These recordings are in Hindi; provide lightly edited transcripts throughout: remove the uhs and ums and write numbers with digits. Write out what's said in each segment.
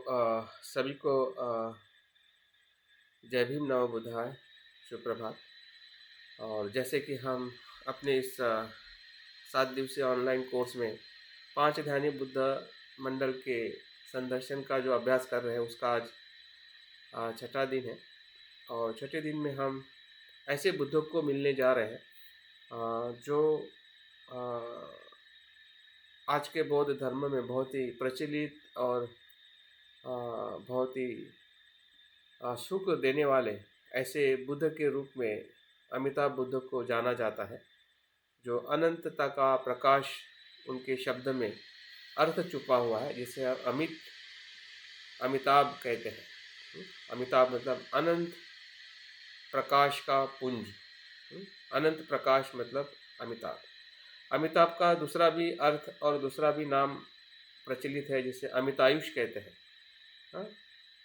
सभी को जय भीम नमो बुद्धाय सुप्रभात। और जैसे कि हम अपने इस 7 दिवसीय ऑनलाइन कोर्स में 5 ध्यानी बुद्ध मंडल के संदर्शन का जो अभ्यास कर रहे हैं उसका आज छठा दिन है। और छठे दिन में हम ऐसे बुद्धों को मिलने जा रहे हैं जो अ, आज के बौद्ध धर्म में बहुत ही प्रचलित और बहुत ही सुख देने वाले ऐसे बुद्ध के रूप में अमिताभ बुद्ध को जाना जाता है, जो अनंतता का प्रकाश उनके शब्द में अर्थ छुपा हुआ है, जिसे हम अमिताभ कहते हैं। अमिताभ मतलब अनंत प्रकाश का पुंज। अनंत प्रकाश मतलब अमिताभ। अमिताभ का दूसरा भी अर्थ और दूसरा भी नाम प्रचलित है, जिसे अमितायुष कहते हैं। हाँ?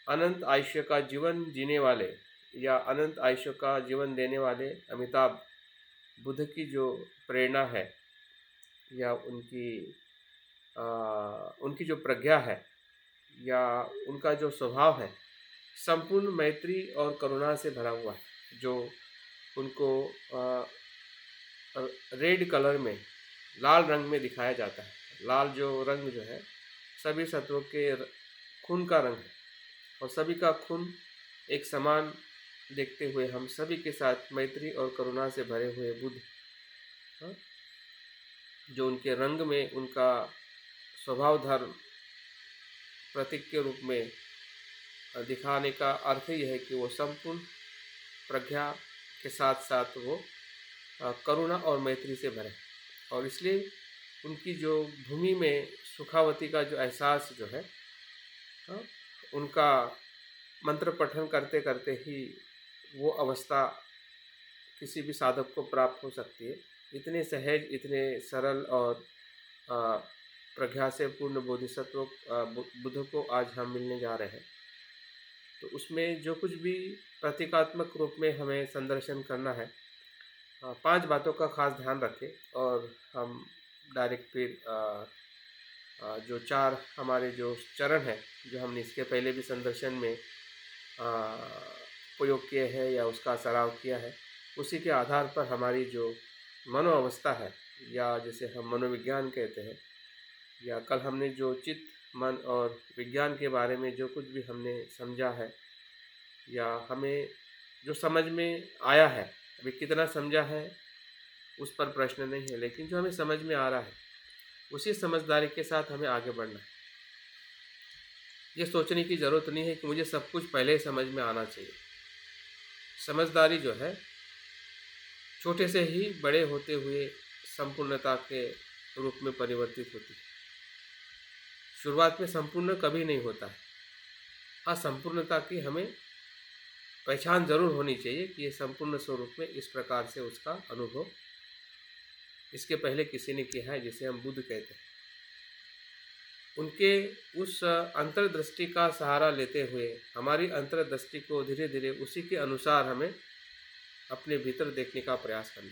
अनंत आयुष्य का जीवन जीने वाले या अनंत आयुष्य का जीवन देने वाले अमिताभ बुद्ध की जो प्रेरणा है या उनकी जो प्रज्ञा है या उनका जो स्वभाव है, संपूर्ण मैत्री और करुणा से भरा हुआ है, जो उनको रेड कलर में, लाल रंग में दिखाया जाता है। लाल जो रंग जो है सभी सत्वों के खून का रंग है, और सभी का खून एक समान देखते हुए हम सभी के साथ मैत्री और करुणा से भरे हुए बुद्ध, हाँ, जो उनके रंग में उनका स्वभाव धर्म प्रतीक के रूप में दिखाने का अर्थ ही है कि वो संपूर्ण प्रज्ञा के साथ साथ वो करुणा और मैत्री से भरे। और इसलिए उनकी जो भूमि में सुखावती का जो एहसास जो है, हाँ, उनका मंत्र पठन करते करते ही वो अवस्था किसी भी साधक को प्राप्त हो सकती है। इतने सहज, इतने सरल और प्रज्ञा से पूर्ण बोधिसत्व बुद्ध को आज हम मिलने जा रहे हैं। तो उसमें जो कुछ भी प्रतीकात्मक रूप में हमें संदर्शन करना है, 5 बातों का खास ध्यान रखें। और हम डायरेक्ट फिर जो 4 हमारे जो चरण हैं, जो हमने इसके पहले भी संदर्शन में प्रयोग किए हैं या उसका सराव किया है, उसी के आधार पर हमारी जो मनो अवस्था है या जिसे हम मनोविज्ञान कहते हैं, या कल हमने जो चित्त, मन और विज्ञान के बारे में जो कुछ भी हमने समझा है या हमें जो समझ में आया है, अभी कितना समझा है उस पर प्रश्न नहीं है, लेकिन जो हमें समझ में आ रहा है उसी समझदारी के साथ हमें आगे बढ़ना है। ये सोचने की ज़रूरत नहीं है कि मुझे सब कुछ पहले ही समझ में आना चाहिए। समझदारी जो है छोटे से ही बड़े होते हुए संपूर्णता के रूप में परिवर्तित होती है। शुरुआत में संपूर्ण कभी नहीं होता है। हाँ, संपूर्णता की हमें पहचान जरूर होनी चाहिए कि ये संपूर्ण स्वरूप में इस प्रकार से उसका अनुभव इसके पहले किसी ने किया है, जिसे हम बुद्ध कहते हैं। उनके उस अंतर्दृष्टि का सहारा लेते हुए हमारी अंतर्दृष्टि को धीरे धीरे उसी के अनुसार हमें अपने भीतर देखने का प्रयास करना।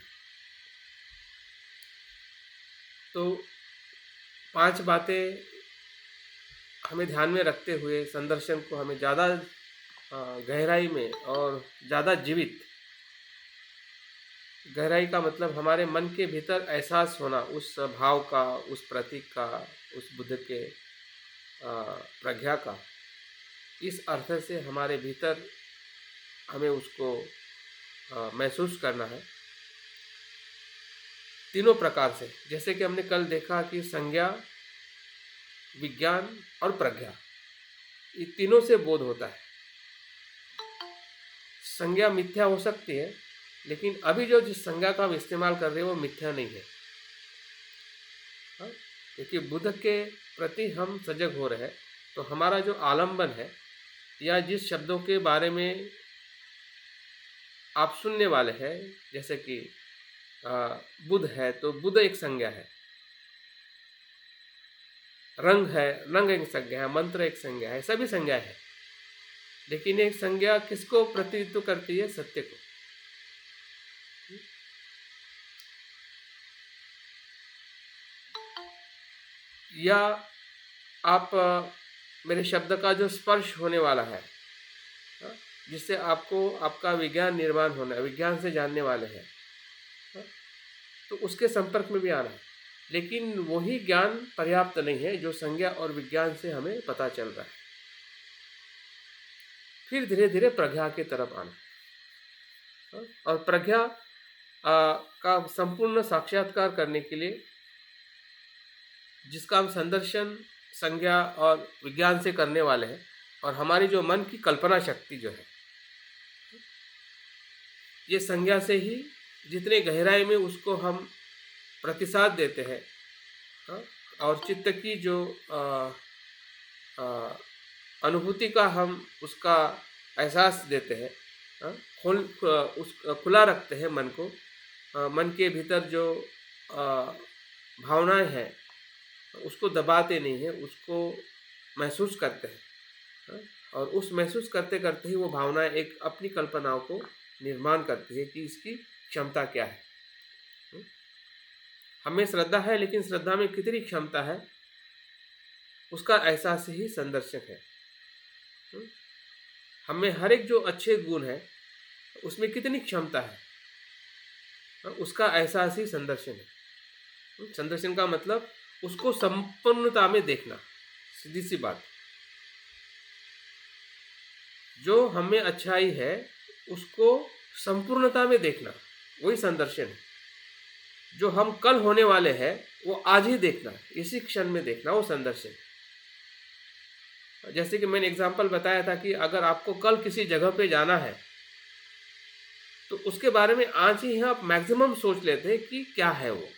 तो 5 बातें हमें ध्यान में रखते हुए संदर्शन को हमें ज़्यादा गहराई में और ज़्यादा जीवित, गहराई का मतलब हमारे मन के भीतर एहसास होना उस भाव का, उस प्रतीक का, उस बुद्ध के प्रज्ञा का, इस अर्थ से हमारे भीतर हमें उसको महसूस करना है तीनों प्रकार से। जैसे कि हमने कल देखा कि संज्ञा, विज्ञान और प्रज्ञा, ये तीनों से बोध होता है। संज्ञा मिथ्या हो सकती है, लेकिन अभी जो जिस संज्ञा का हम इस्तेमाल कर रहे हैं वो मिथ्या नहीं है, क्योंकि बुद्ध के प्रति हम सजग हो रहे हैं। तो हमारा जो आलंबन है या जिस शब्दों के बारे में आप सुनने वाले हैं, जैसे कि बुद्ध है तो बुद्ध एक संज्ञा है, रंग है, रंग एक संज्ञा है, मंत्र एक संज्ञा है, सभी संज्ञा है। लेकिन एक संज्ञा किसको प्रतिनिधित्व करती है? सत्य को। या आप मेरे शब्द का जो स्पर्श होने वाला है, हाँ, जिससे आपको आपका विज्ञान निर्माण होना है, विज्ञान से जानने वाले हैं, हाँ, तो उसके संपर्क में भी आना है। लेकिन वही ज्ञान पर्याप्त नहीं है जो संज्ञा और विज्ञान से हमें पता चल रहा है। फिर धीरे धीरे प्रज्ञा की तरफ आना, हाँ, और प्रज्ञा का संपूर्ण साक्षात्कार करने के लिए, जिसका हम संदर्शन संज्ञा और विज्ञान से करने वाले हैं, और हमारी जो मन की कल्पना शक्ति जो है, ये संज्ञा से ही जितने गहराई में उसको हम प्रतिसाद देते हैं, हाँ, और चित्त की जो अनुभूति का हम उसका एहसास देते हैं, हाँ, खुला रखते हैं मन को, मन के भीतर जो भावनाएं हैं उसको दबाते नहीं हैं, उसको महसूस करते हैं, हाँ, और उस महसूस करते करते ही वो भावनाएं एक अपनी कल्पनाओं को निर्माण करती है कि इसकी क्षमता क्या है। हमें श्रद्धा है, लेकिन श्रद्धा में कितनी क्षमता है उसका एहसास ही संदर्शक है। हमें हर एक जो अच्छे गुण है उसमें कितनी क्षमता है उसका एहसास ही संदर्शन है। संदर्शन का मतलब उसको संपूर्णता में देखना, सीधी सी बात। जो हमें अच्छाई है उसको संपूर्णता में देखना, वही संदर्शन है। जो हम कल होने वाले हैं वो आज ही देखना, इसी क्षण में देखना, वो संदर्शन। जैसे कि मैंने एग्जांपल बताया था कि अगर आपको कल किसी जगह पे जाना है तो उसके बारे में आज ही आप मैक्सिमम सोच लेते हैं कि क्या है वो,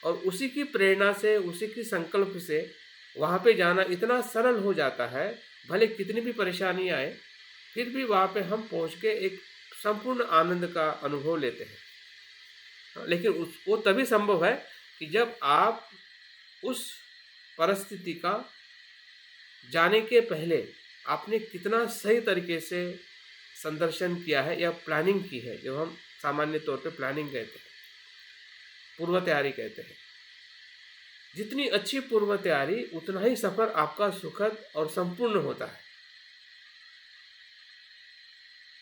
और उसी की प्रेरणा से, उसी की संकल्प से वहाँ पे जाना इतना सरल हो जाता है। भले कितनी भी परेशानी आए फिर भी वहाँ पे हम पहुँच के एक संपूर्ण आनंद का अनुभव लेते हैं। लेकिन वो तभी संभव है कि जब आप उस परिस्थिति का जाने के पहले आपने कितना सही तरीके से संदर्शन किया है या प्लानिंग की है, जो हम सामान्य तौर पे प्लानिंग कहते हैं, पूर्व तैयारी कहते हैं। जितनी अच्छी पूर्व तैयारी उतना ही सफर आपका सुखद और संपूर्ण होता है।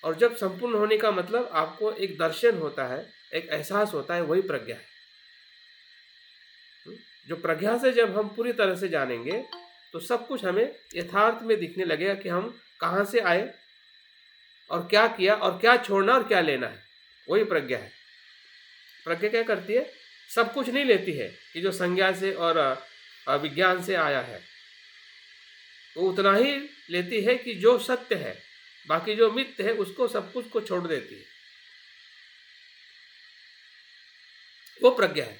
और जब संपूर्ण होने का मतलब आपको एक दर्शन होता है, एक एहसास होता है, वही प्रज्ञा है। जो प्रज्ञा से जब हम पूरी तरह से जानेंगे तो सब कुछ हमें यथार्थ में दिखने लगेगा कि हम कहाँ से आए और क्या किया और क्या छोड़ना और क्या लेना है, वही प्रज्ञा है। प्रज्ञा क्या करती है? सब कुछ नहीं लेती है कि जो संज्ञा से और विज्ञान से आया है, वो उतना ही लेती है कि जो सत्य है, बाकी जो मिथ्य है उसको सब कुछ को छोड़ देती है, वो प्रज्ञा है।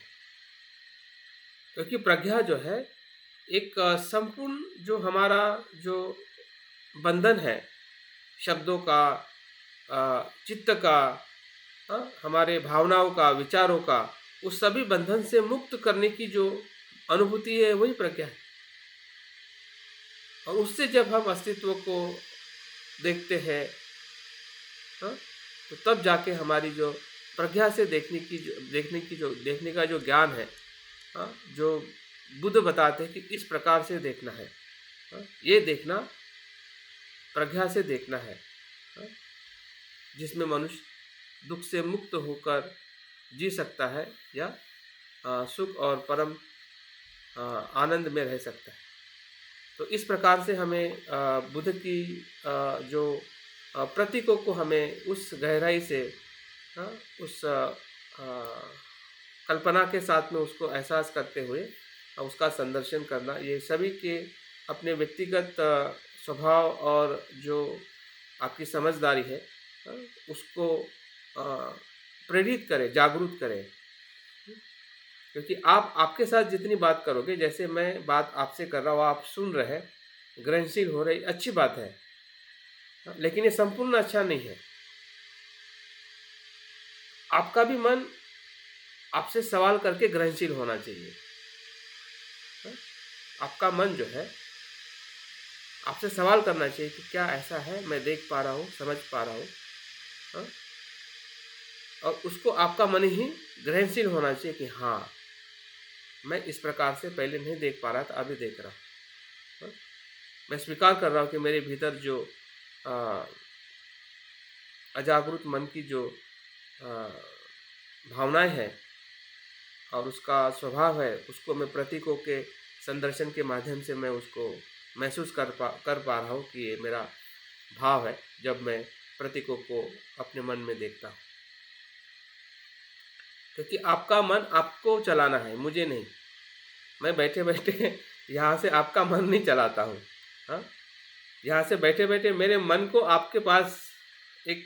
क्योंकि प्रज्ञा जो है एक संपूर्ण जो हमारा जो बंधन है शब्दों का, चित्त का, हमारे भावनाओं का, विचारों का, उस सभी बंधन से मुक्त करने की जो अनुभूति है वही प्रज्ञा है। और उससे जब हम अस्तित्व को देखते हैं, तो तब जाके हमारी जो प्रज्ञा से देखने का जो ज्ञान है, जो बुद्ध बताते हैं कि इस प्रकार से देखना है, ये देखना प्रज्ञा से देखना है, जिसमें मनुष्य दुख से मुक्त होकर जी सकता है या सुख और परम आनंद में रह सकता है। तो इस प्रकार से हमें बुद्ध की जो प्रतीकों को हमें उस गहराई से, उस कल्पना के साथ में उसको एहसास करते हुए उसका संदर्शन करना, ये सभी के अपने व्यक्तिगत स्वभाव और जो आपकी समझदारी है उसको प्रेरित करे, जागरूक करे। क्योंकि आप आपके साथ जितनी बात करोगे, जैसे मैं बात आपसे कर रहा हूँ, आप सुन रहे, ग्रहणशील हो रही, अच्छी बात है, लेकिन ये संपूर्ण अच्छा नहीं है। आपका भी मन आपसे सवाल करके ग्रहणशील होना चाहिए। आपका मन जो है आपसे सवाल करना चाहिए कि क्या ऐसा है, मैं देख पा रहा हूँ, समझ पा रहा हूँ, और उसको आपका मन ही ग्रहणशील होना चाहिए कि हाँ, मैं इस प्रकार से पहले नहीं देख पा रहा था, अभी देख रहा हूँ। हाँ? मैं स्वीकार कर रहा हूँ कि मेरे भीतर जो अजागृत मन की जो भावनाएं हैं और उसका स्वभाव है, उसको मैं प्रतीकों के संदर्शन के माध्यम से मैं उसको महसूस कर पा रहा हूँ कि ये मेरा भाव है जब मैं प्रतीकों को अपने मन में देखता हूँ। क्योंकि आपका मन आपको चलाना है, मुझे नहीं। मैं बैठे बैठे यहाँ से आपका मन नहीं चलाता हूँ। हाँ, यहाँ से बैठे बैठे मेरे मन को आपके पास एक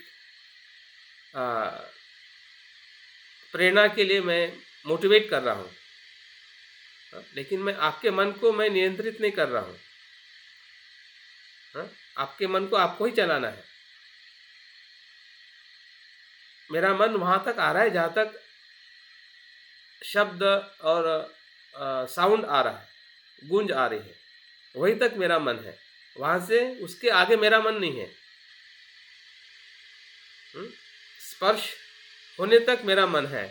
प्रेरणा के लिए मैं मोटिवेट कर रहा हूँ। लेकिन मैं आपके मन को मैं नियंत्रित नहीं कर रहा हूँ। आपके मन को आपको ही चलाना है। मेरा मन वहाँ तक आ रहा है जहाँ तक शब्द और साउंड आ रहा है, गूंज आ रही है, वहीं तक मेरा मन है। वहाँ से उसके आगे मेरा मन नहीं है। स्पर्श होने तक मेरा मन है।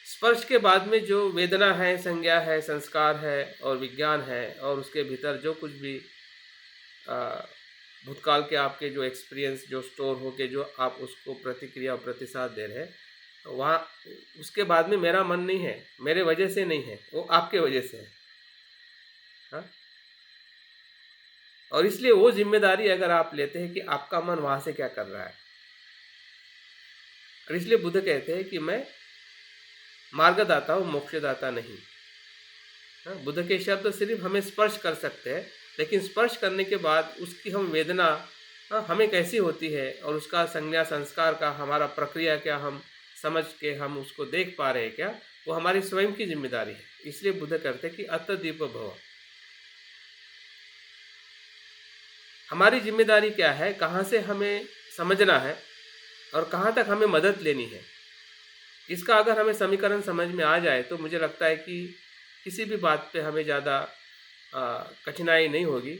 स्पर्श के बाद में जो वेदना है, संज्ञा है, संस्कार है और विज्ञान है और उसके भीतर जो कुछ भी भूतकाल के आपके जो एक्सपीरियंस जो स्टोर हो के जो आप उसको प्रतिक्रिया और प्रतिसाद दे रहे हैं, वहाँ उसके बाद में मेरा मन नहीं है, मेरे वजह से नहीं है, वो आपके वजह से है। हाँ? और इसलिए वो जिम्मेदारी अगर आप लेते हैं कि आपका मन वहाँ से क्या कर रहा है, और इसलिए बुद्ध कहते हैं कि मैं मार्गदाता हूँ, मोक्षदाता नहीं। हाँ? बुद्ध के शब्द सिर्फ हमें स्पर्श कर सकते हैं, लेकिन स्पर्श करने के बाद उसकी हम वेदना हमें कैसी होती है और उसका संज्ञा संस्कार का हमारा प्रक्रिया क्या, हम समझ के हम उसको देख पा रहे हैं क्या, वो हमारी स्वयं की जिम्मेदारी है। इसलिए बुद्ध कहते हैं कि अतदीप भव। हमारी जिम्मेदारी क्या है, कहाँ से हमें समझना है और कहाँ तक हमें मदद लेनी है। इसका अगर हमें समीकरण समझ में आ जाए तो मुझे लगता है कि किसी भी बात पे हमें ज़्यादा कठिनाई नहीं होगी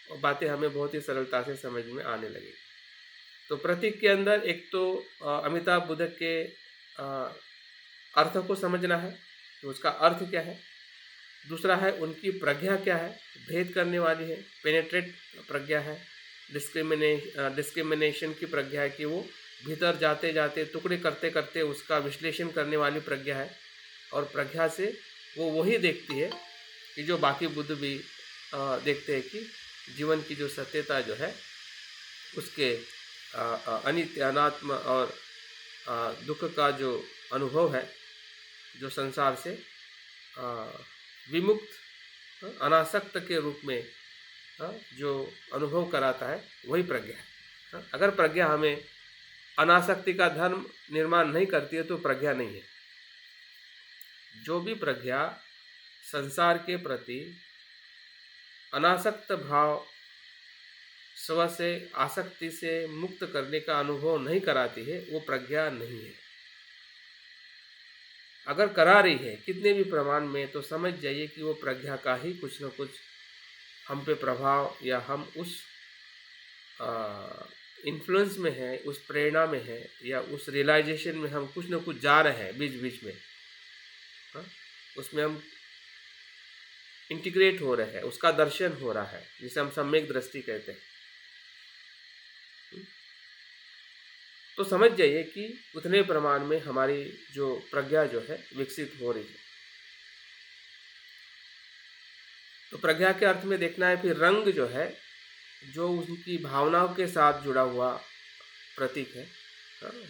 और बातें हमें बहुत ही सरलता से समझ में आने लगेगी। तो प्रतीक के अंदर एक तो अमिताभ बुद्ध के अर्थ को समझना है, तो उसका अर्थ क्या है। दूसरा है उनकी प्रज्ञा क्या है, भेद करने वाली है, पेनेट्रेट प्रज्ञा है। डिस्क्रिमिनेशन की प्रज्ञा है कि वो भीतर जाते जाते टुकड़े करते करते उसका विश्लेषण करने वाली प्रज्ञा है। और प्रज्ञा से वो वही देखती है कि जो बाकी बुद्ध भी देखते हैं कि जीवन की जो सत्यता जो है उसके अनित्य अनात्म और दुख का जो अनुभव है, जो संसार से विमुक्त अनासक्त के रूप में जो अनुभव कराता है, वही प्रज्ञा है। अगर प्रज्ञा हमें अनासक्ति का धर्म निर्माण नहीं करती है तो प्रज्ञा नहीं है। जो भी प्रज्ञा संसार के प्रति अनासक्त भाव स्व से आसक्ति से मुक्त करने का अनुभव नहीं कराती है, वो प्रज्ञा नहीं है। अगर करा रही है कितने भी प्रमाण में, तो समझ जाइए कि वो प्रज्ञा का ही कुछ न कुछ हम पे प्रभाव या हम उस इन्फ्लुएंस में है, उस प्रेरणा में है या उस रियलाइजेशन में हम कुछ न कुछ जा रहे हैं बीच बीच में। उसमें हम इंटीग्रेट हो रहे हैं, उसका दर्शन हो रहा है, जिसे हम सम्यक दृष्टि कहते हैं। तो समझ जाइए कि उतने प्रमाण में हमारी जो प्रज्ञा जो है विकसित हो रही है। तो प्रज्ञा के अर्थ में देखना है फिर रंग जो है, जो उनकी भावनाओं के साथ जुड़ा हुआ प्रतीक है।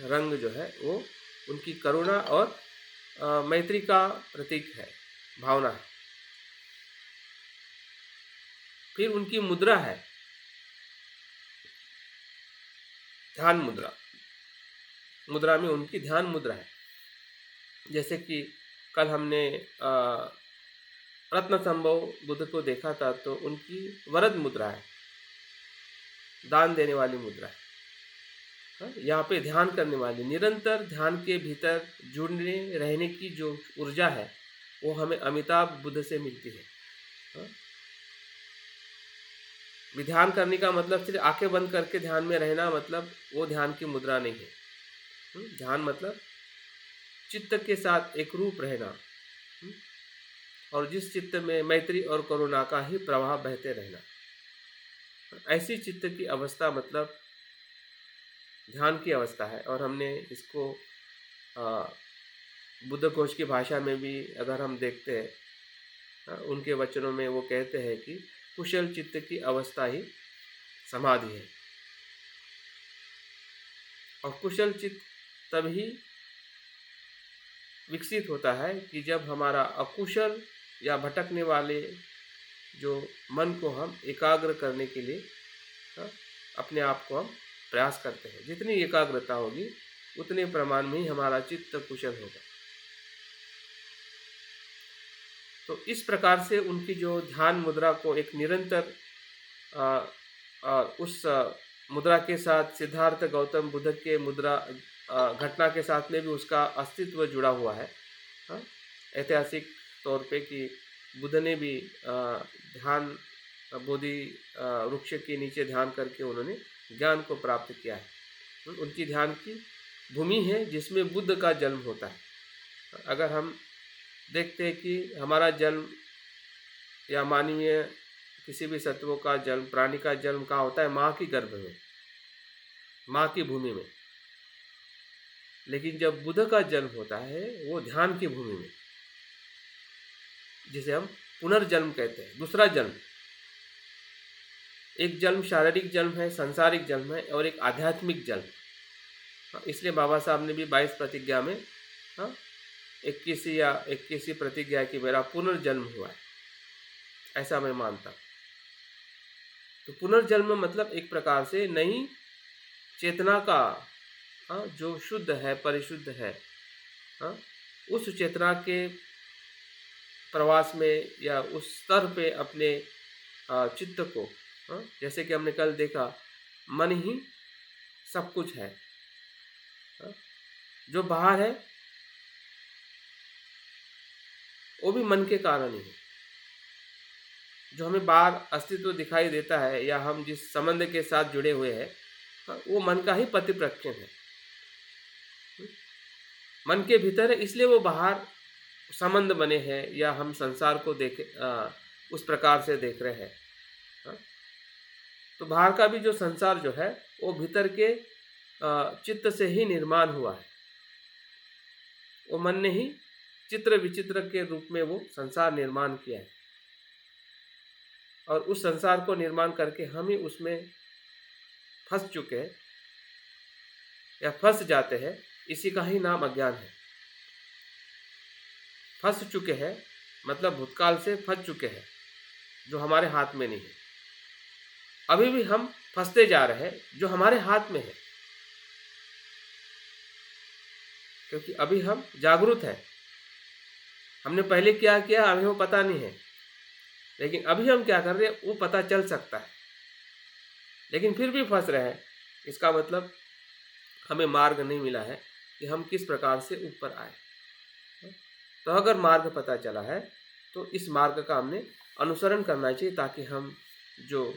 रंग जो है वो उनकी करुणा और मैत्री का प्रतीक है, भावना है। फिर उनकी मुद्रा है, ध्यान मुद्रा। मुद्रा में उनकी ध्यान मुद्रा है। जैसे कि कल हमने रत्न संभव बुद्ध को देखा था, तो उनकी वरद मुद्रा है, दान देने वाली मुद्रा है। यहाँ पे ध्यान करने वाली, निरंतर ध्यान के भीतर जुड़ने रहने की जो ऊर्जा है वो हमें अमिताभ बुद्ध से मिलती है। ध्यान करने का मतलब सिर्फ आंखें बंद करके ध्यान में रहना, मतलब वो ध्यान की मुद्रा नहीं है। ध्यान मतलब चित्त के साथ एक रूप रहना। और जिस चित्त में मैत्री और करुणा का ही प्रवाह बहते रहना। ऐसी चित्त की अवस्था मतलब ध्यान की अवस्था है। और हमने इसको बुद्ध घोष की भाषा में भी अगर हम देखते हैं, उनके वचनों में वो कहते हैं कि कुशल चित्त की अवस्था ही समाधि है। और कुशल चित्त तभी विकसित होता है कि जब हमारा अकुशल या भटकने वाले जो मन को हम एकाग्र करने के लिए अपने आप को हम प्रयास करते हैं। जितनी एकाग्रता होगी उतने प्रमाण में ही हमारा चित्त कुशल होगा। तो इस प्रकार से उनकी जो ध्यान मुद्रा को एक निरंतर उस मुद्रा के साथ सिद्धार्थ गौतम बुद्ध के मुद्रा घटना के साथ में भी उसका अस्तित्व जुड़ा हुआ है। ऐतिहासिक तौर पे कि बुद्ध ने भी ध्यान बोधि वृक्ष के नीचे ध्यान करके उन्होंने ज्ञान को प्राप्त किया है। उनकी ध्यान की भूमि है जिसमें बुद्ध का जन्म होता है। अगर हम देखते हैं कि हमारा जन्म या मानवीय किसी भी सत्वों का जन्म, प्राणी का जन्म कहाँ होता है? माँ की गर्भ में, माँ की भूमि में। लेकिन जब बुद्ध का जन्म होता है वो ध्यान की भूमि में, जिसे हम पुनर्जन्म कहते हैं, दूसरा जन्म। एक जन्म शारीरिक जन्म है, सांसारिक जन्म है, और एक आध्यात्मिक जन्म। इसलिए बाबा साहब ने भी 22 प्रतिज्ञा में 21 प्रतिज्ञा की मेरा पुनर्जन्म हुआ है, ऐसा मैं मानता हूँ। तो पुनर्जन्म मतलब एक प्रकार से नई चेतना का जो शुद्ध है, परिशुद्ध है, उस चेतना के प्रवास में या उस स्तर पे अपने चित्त को, जैसे कि हमने कल देखा, मन ही सब कुछ है। जो बाहर है वो भी मन के कारण ही है। जो हमें बाहर अस्तित्व दिखाई देता है या हम जिस संबंध के साथ जुड़े हुए हैं, वो मन का ही प्रतिप्रक्षण है। मन के भीतर है, इसलिए वो बाहर संबंध बने हैं या हम संसार को देखे उस प्रकार से देख रहे हैं। तो बाहर का भी जो संसार जो है वो भीतर के चित्त से ही निर्माण हुआ है। वो मन ने ही चित्र विचित्र के रूप में वो संसार निर्माण किया है, और उस संसार को निर्माण करके हम ही उसमें फंस चुके हैं या फंस जाते हैं। इसी का ही नाम अज्ञान है। फंस चुके हैं मतलब भूतकाल से फंस चुके हैं, जो हमारे हाथ में नहीं है। अभी भी हम फंसते जा रहे हैं जो हमारे हाथ में है, क्योंकि अभी हम जागरूक हैं। हमने पहले क्या किया हमें वो पता नहीं है, लेकिन अभी हम क्या कर रहे हैं वो पता चल सकता है, लेकिन फिर भी फंस रहे हैं। इसका मतलब हमें मार्ग नहीं मिला है कि हम किस प्रकार से ऊपर आए। तो अगर मार्ग पता चला है तो इस मार्ग का हमने अनुसरण करना चाहिए, ताकि हम जो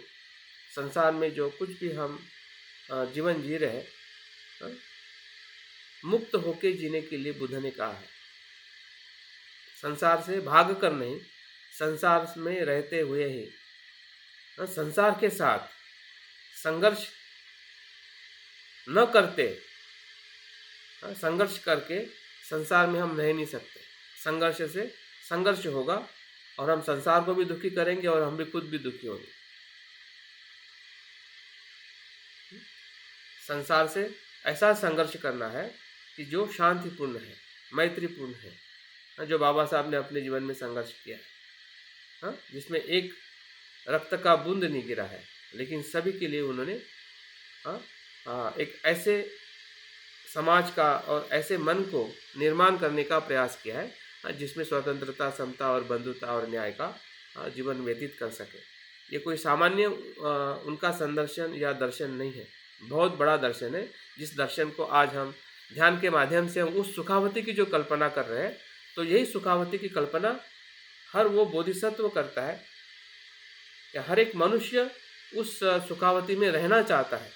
संसार में जो कुछ भी हम जीवन जी रहे हैं, मुक्त होके जीने के लिए बुद्ध ने कहा है। संसार से भाग कर नहीं, संसार में रहते हुए ही संसार के साथ संघर्ष न करते, संघर्ष करके संसार में हम रह नहीं सकते। संघर्ष से संघर्ष होगा और हम संसार को भी दुखी करेंगे और हम भी खुद भी दुखी होंगे। संसार से ऐसा संघर्ष करना है कि जो शांतिपूर्ण है, मैत्रीपूर्ण है, जो बाबा साहब ने अपने जीवन में संघर्ष किया है, जिसमें एक रक्त का बूंद नहीं गिरा है, लेकिन सभी के लिए उन्होंने एक ऐसे समाज का और ऐसे मन को निर्माण करने का प्रयास किया है जिसमें स्वतंत्रता, समता और बंधुता और न्याय का जीवन व्यतीत कर सके। ये कोई सामान्य उनका संदर्शन या दर्शन नहीं है, बहुत बड़ा दर्शन है, जिस दर्शन को आज हम ध्यान के माध्यम से हम उस सुखावती की जो कल्पना कर रहे हैं, तो यही सुखावती की कल्पना हर वो बोधिसत्व करता है कि हर एक मनुष्य उस सुखावती में रहना चाहता है,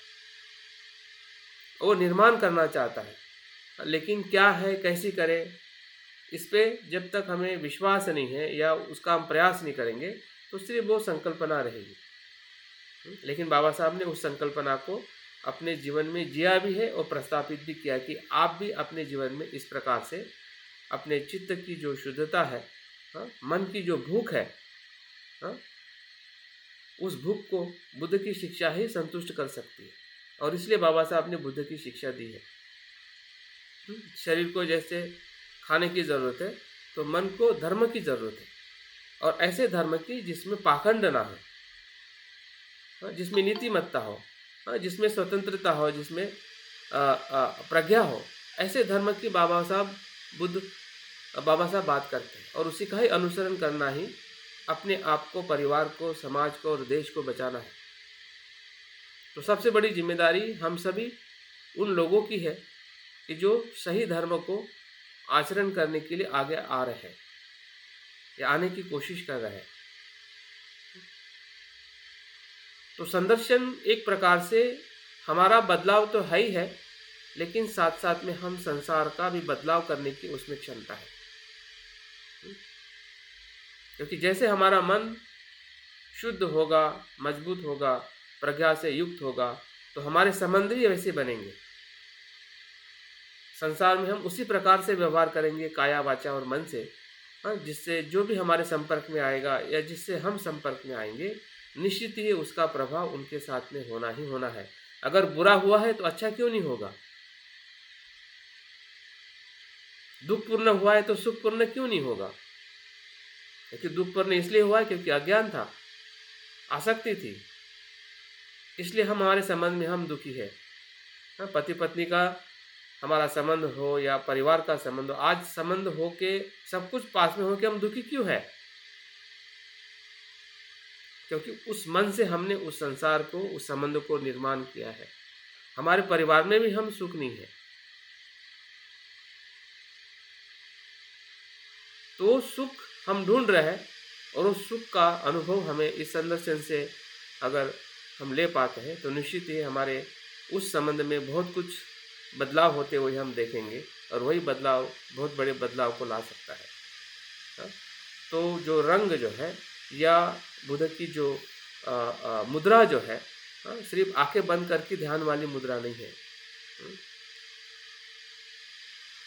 वो निर्माण करना चाहता है, लेकिन क्या है, कैसी करे, इस पे जब तक हमें विश्वास नहीं है या उसका हम प्रयास नहीं करेंगे तो सिर्फ वो संकल्पना रहेगी। लेकिन बाबा साहब ने उस संकल्पना को अपने जीवन में जिया भी है और प्रस्थापित भी किया कि आप भी अपने जीवन में इस प्रकार से अपने चित्त की जो शुद्धता है, मन की जो भूख है, उस भूख को बुद्ध की शिक्षा ही संतुष्ट कर सकती है। और इसलिए बाबा साहब ने बुद्ध की शिक्षा दी है। शरीर को जैसे खाने की ज़रूरत है तो मन को धर्म की ज़रूरत है, और ऐसे धर्म की जिसमें पाखंड ना हो, जिसमें नीतिमत्ता हो, जिसमें स्वतंत्रता हो, जिसमें प्रज्ञा हो। ऐसे धर्म की बाबा साहब बात करते हैं, और उसी का ही अनुसरण करना ही अपने आप को, परिवार को, समाज को और देश को बचाना है। तो सबसे बड़ी जिम्मेदारी हम सभी उन लोगों की है कि जो सही धर्म को आचरण करने के लिए आगे आ रहे हैं या आने की कोशिश कर रहे हैं। तो संदर्शन एक प्रकार से हमारा बदलाव तो है ही है, लेकिन साथ साथ में हम संसार का भी बदलाव करने की उसमें क्षमता है। क्योंकि जैसे हमारा मन शुद्ध होगा, मजबूत होगा, प्रज्ञा से युक्त होगा, तो हमारे संबंध भी वैसे बनेंगे। संसार में हम उसी प्रकार से व्यवहार करेंगे, काया, वाचा और मन से, जिससे जो भी हमारे संपर्क में आएगा या जिससे हम संपर्क में आएंगे, निश्चित ही उसका प्रभाव उनके साथ में होना ही होना है। अगर बुरा हुआ है तो अच्छा क्यों नहीं होगा? दुखपूर्ण हुआ है तो सुखपूर्ण क्यों नहीं होगा? क्योंकि दुखपूर्ण इसलिए हुआ है क्योंकि अज्ञान था, आसक्ति थी, इसलिए हम हमारे संबंध में हम दुखी है। पति पत्नी का हमारा संबंध हो या परिवार का संबंध हो, आज संबंध हो के सब कुछ पास में हो के हम दुखी क्यों है? क्योंकि उस मन से हमने उस संसार को, उस संबंध को निर्माण किया है। हमारे परिवार में भी हम सुख नहीं है, तो सुख हम ढूंढ रहे हैं, और उस सुख का अनुभव हमें इस संदर्शन से अगर हम ले पाते हैं तो निश्चित ही हमारे उस संबंध में बहुत कुछ बदलाव होते हुए हम देखेंगे, और वही बदलाव बहुत बड़े बदलाव को ला सकता है। तो जो रंग जो है या बुद्ध की जो मुद्रा जो है, सिर्फ आंखें बंद करके ध्यान वाली मुद्रा नहीं है।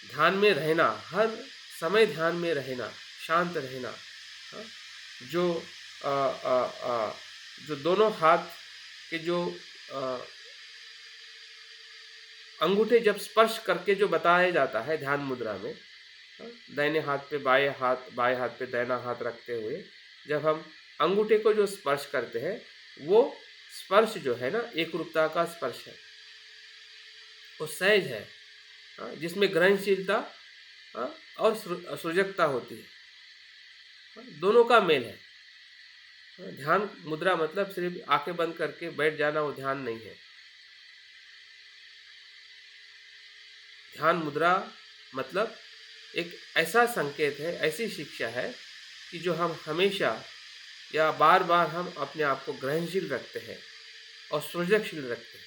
ध्यान में रहना, हर समय ध्यान में रहना, शांत रहना, जो जो दोनों हाथ के जो अंगूठे जब स्पर्श करके जो बताया जाता है ध्यान मुद्रा में, दाहिने हाथ पे बाएं हाथ पे दाहिना हाथ रखते हुए जब हम अंगूठे को जो स्पर्श करते हैं, वो स्पर्श जो है ना, एक रूपता का स्पर्श है, वो सहज है, जिसमें ग्रहणशीलता और सृजकता होती है, दोनों का मेल है। ध्यान मुद्रा मतलब सिर्फ आंखें बंद करके बैठ जाना, वो ध्यान नहीं है। ध्यान मुद्रा मतलब एक ऐसा संकेत है, ऐसी शिक्षा है कि जो हम हमेशा या बार बार हम अपने आप को ग्रहणशील रखते हैं और सृजनशील रखते हैं,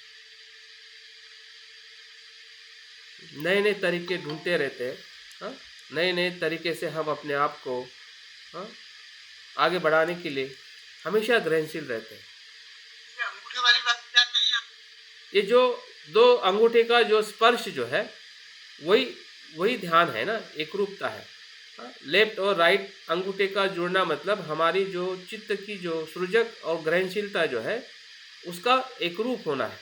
नए नए तरीके ढूंढते रहते हैं, नए नए तरीके से हम अपने आप को आगे बढ़ाने के लिए हमेशा ग्रहणशील रहते हैं। अंगूठे वाली बात क्या कही आप? ये जो दो अंगूठे का जो स्पर्श जो है, वही ध्यान है ना, एक रूपता है। लेफ्ट और राइट अंगूठे का जुड़ना मतलब हमारी जो चित्त की जो सृजक और ग्रहणशीलता जो है, उसका एक रूप होना है।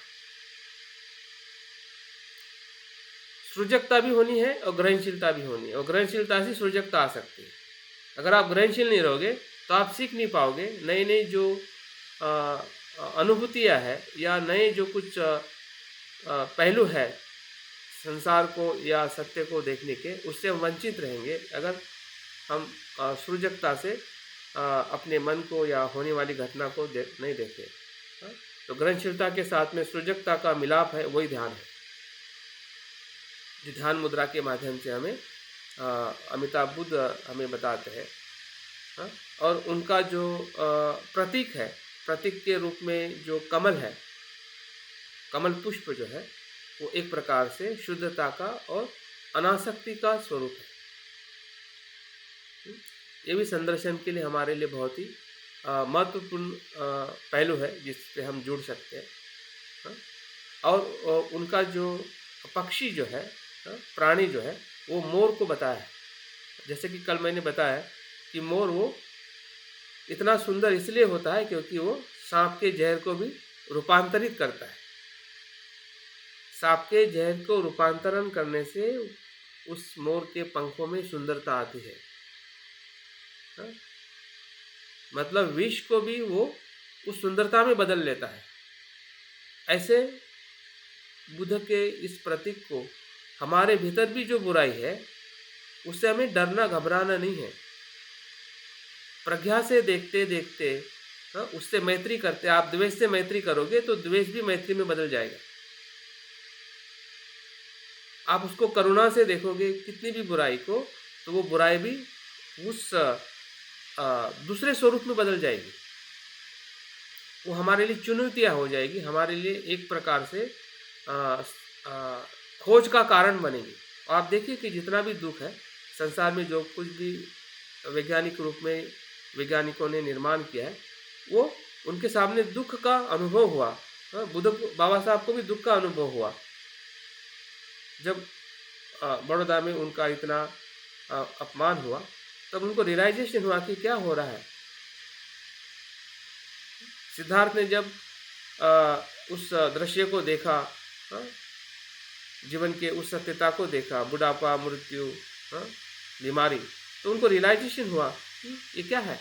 सृजकता भी होनी है और ग्रहणशीलता भी होनी है, और ग्रहणशीलता से सृजकता आ सकती है। अगर आप ग्रहणशील नहीं रहोगे तो आप सीख नहीं पाओगे। नई नई जो अनुभूतियाँ है या नए जो कुछ पहलू है संसार को या सत्य को देखने के, उससे हम वंचित रहेंगे अगर हम सृजकता से अपने मन को या होने वाली घटना को नहीं देखते। तो ग्रहणशीलता के साथ में सृजकता का मिलाप है, वही ध्यान है जो ध्यान मुद्रा के माध्यम से हमें अमिताभ बुद्ध हमें बताते हैं। और उनका जो प्रतीक है, प्रतीक के रूप में जो कमल है, कमल पुष्प जो है, वो एक प्रकार से शुद्धता का और अनासक्ति का स्वरूप है। ये भी संदर्शन के लिए हमारे लिए बहुत ही महत्वपूर्ण पहलू है जिस पे हम जुड़ सकते हैं। हाँ? और उनका जो पक्षी जो है, प्राणी जो है, वो मोर को बताया है। जैसे कि कल मैंने बताया कि मोर वो इतना सुंदर इसलिए होता है क्योंकि वो सांप के जहर को भी रूपांतरित करता है। सांप के जहर को रूपांतरण करने से उस मोर के पंखों में सुंदरता आती है। हाँ? मतलब विष को भी वो उस सुंदरता में बदल लेता है। ऐसे बुद्ध के इस प्रतीक को हमारे भीतर भी जो बुराई है उससे हमें डरना घबराना नहीं है। प्रज्ञा से देखते देखते, हाँ, उससे मैत्री करते, आप द्वेष से मैत्री करोगे तो द्वेष भी मैत्री में बदल जाएगा। आप उसको करुणा से देखोगे कितनी भी बुराई को, तो वो बुराई भी उस दूसरे स्वरूप में बदल जाएगी। वो हमारे लिए चुनौतियाँ हो जाएगी, हमारे लिए एक प्रकार से खोज का कारण बनेगी। और आप देखिए कि जितना भी दुख है संसार में, जो कुछ भी वैज्ञानिक रूप में वैज्ञानिकों ने निर्माण किया है, वो उनके सामने दुख का अनुभव हुआ। बुद्ध बाबा साहब को भी दुख का अनुभव हुआ जब बड़ौदा में उनका इतना अपमान हुआ, तब उनको रियलाइजेशन हुआ कि क्या हो रहा है। सिद्धार्थ ने जब उस दृश्य को देखा, जीवन के उस सत्यता को देखा, बुढ़ापा, मृत्यु, बीमारी, तो उनको रियलाइजेशन हुआ कि ये क्या है।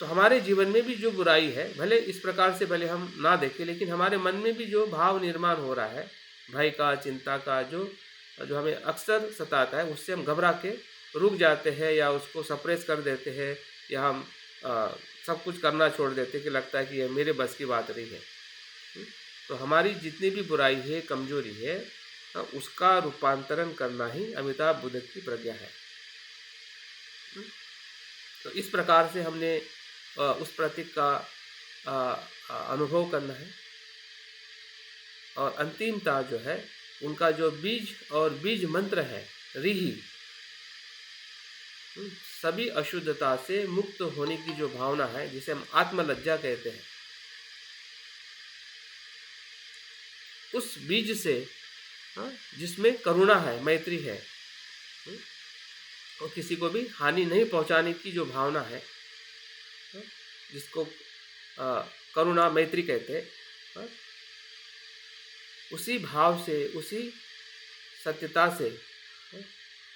तो हमारे जीवन में भी जो बुराई है, भले इस प्रकार से भले हम ना देखें, लेकिन हमारे मन में भी जो भाव निर्माण हो रहा है, भय का, चिंता का, जो हमें अक्सर सताता है, उससे हम घबरा के रुक जाते हैं या उसको सप्रेस कर देते हैं, या हम सब कुछ करना छोड़ देते हैं कि लगता है कि ये मेरे बस की बात नहीं है। तो हमारी जितनी भी बुराई है, कमजोरी है, उसका रूपांतरण करना ही अमिताभ बुद्ध की प्रज्ञा है। तो इस प्रकार से हमने उस प्रतीक का अनुभव करना है। और अंतिमता जो है, उनका जो बीज और बीज मंत्र है, रिहि, सभी अशुद्धता से मुक्त होने की जो भावना है, जिसे हम आत्मलज्जा कहते हैं, उस बीज से, जिसमें करुणा है, मैत्री है, और किसी को भी हानि नहीं पहुंचाने की जो भावना है, जिसको करुणा मैत्री कहते हैं, उसी भाव से, उसी सत्यता से,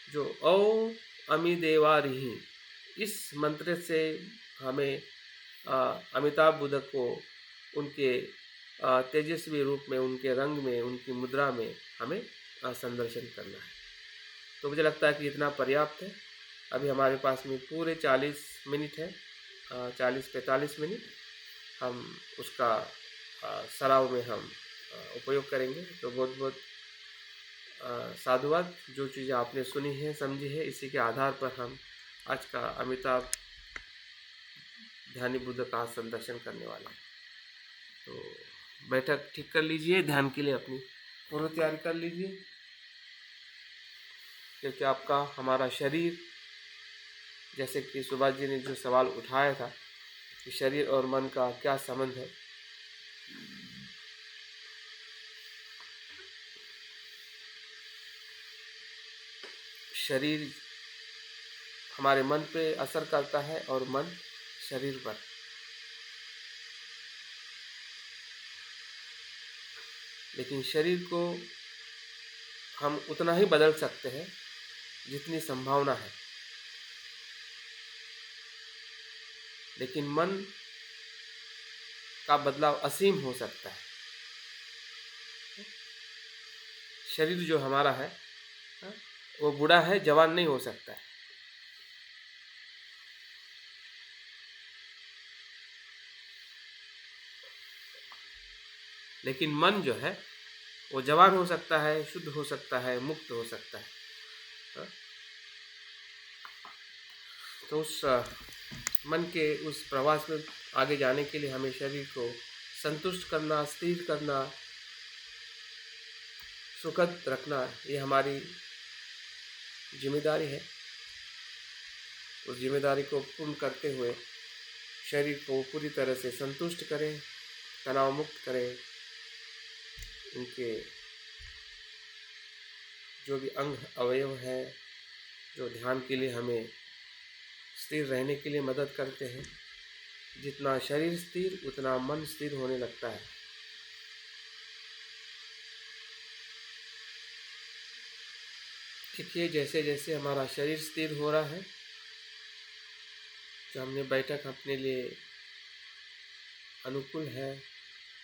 जो ओ अमी देवा रिहि, इस मंत्र से हमें अमिताभ बुद्ध को उनके तेजस्वी रूप में, उनके रंग में, उनकी मुद्रा में हमें संदर्शन करना है। तो मुझे लगता है कि इतना पर्याप्त है। अभी हमारे पास में पूरे 40 मिनट है, 40-45 मिनट हम उसका सराव में हम उपयोग करेंगे। तो बहुत बहुत साधुवाद। जो चीज़ें आपने सुनी है, समझी है, इसी के आधार पर हम आज का अमिताभ ध्यानी बुद्ध का संदर्शन करने वाले हैं। तो बैठक ठीक कर लीजिए, ध्यान के लिए अपनी पूर्व तैयारी कर लीजिए, क्योंकि आपका हमारा शरीर, जैसे कि सुभाष जी ने जो सवाल उठाया था कि शरीर और मन का क्या संबंध है, शरीर हमारे मन पे असर करता है और मन शरीर पर। लेकिन शरीर को हम उतना ही बदल सकते हैं जितनी संभावना है, लेकिन मन का बदलाव असीम हो सकता है। शरीर जो हमारा है वो बूढ़ा है, जवान नहीं हो सकता है। लेकिन मन जो है वो जवान हो सकता है, शुद्ध हो सकता है, मुक्त हो सकता है। तो उस मन के उस प्रवास में आगे जाने के लिए हमें शरीर को संतुष्ट करना, स्थिर करना, सुखद रखना, ये हमारी जिम्मेदारी है। उस जिम्मेदारी को पूर्ण करते हुए शरीर को पूरी तरह से संतुष्ट करें, तनाव मुक्त करें। उनके जो भी अंग अवयव हैं, जो ध्यान के लिए हमें स्थिर रहने के लिए मदद करते हैं, जितना शरीर स्थिर उतना मन स्थिर होने लगता है। देखिए, जैसे जैसे हमारा शरीर स्थिर हो रहा है, जो हमने बैठक अपने लिए अनुकूल है,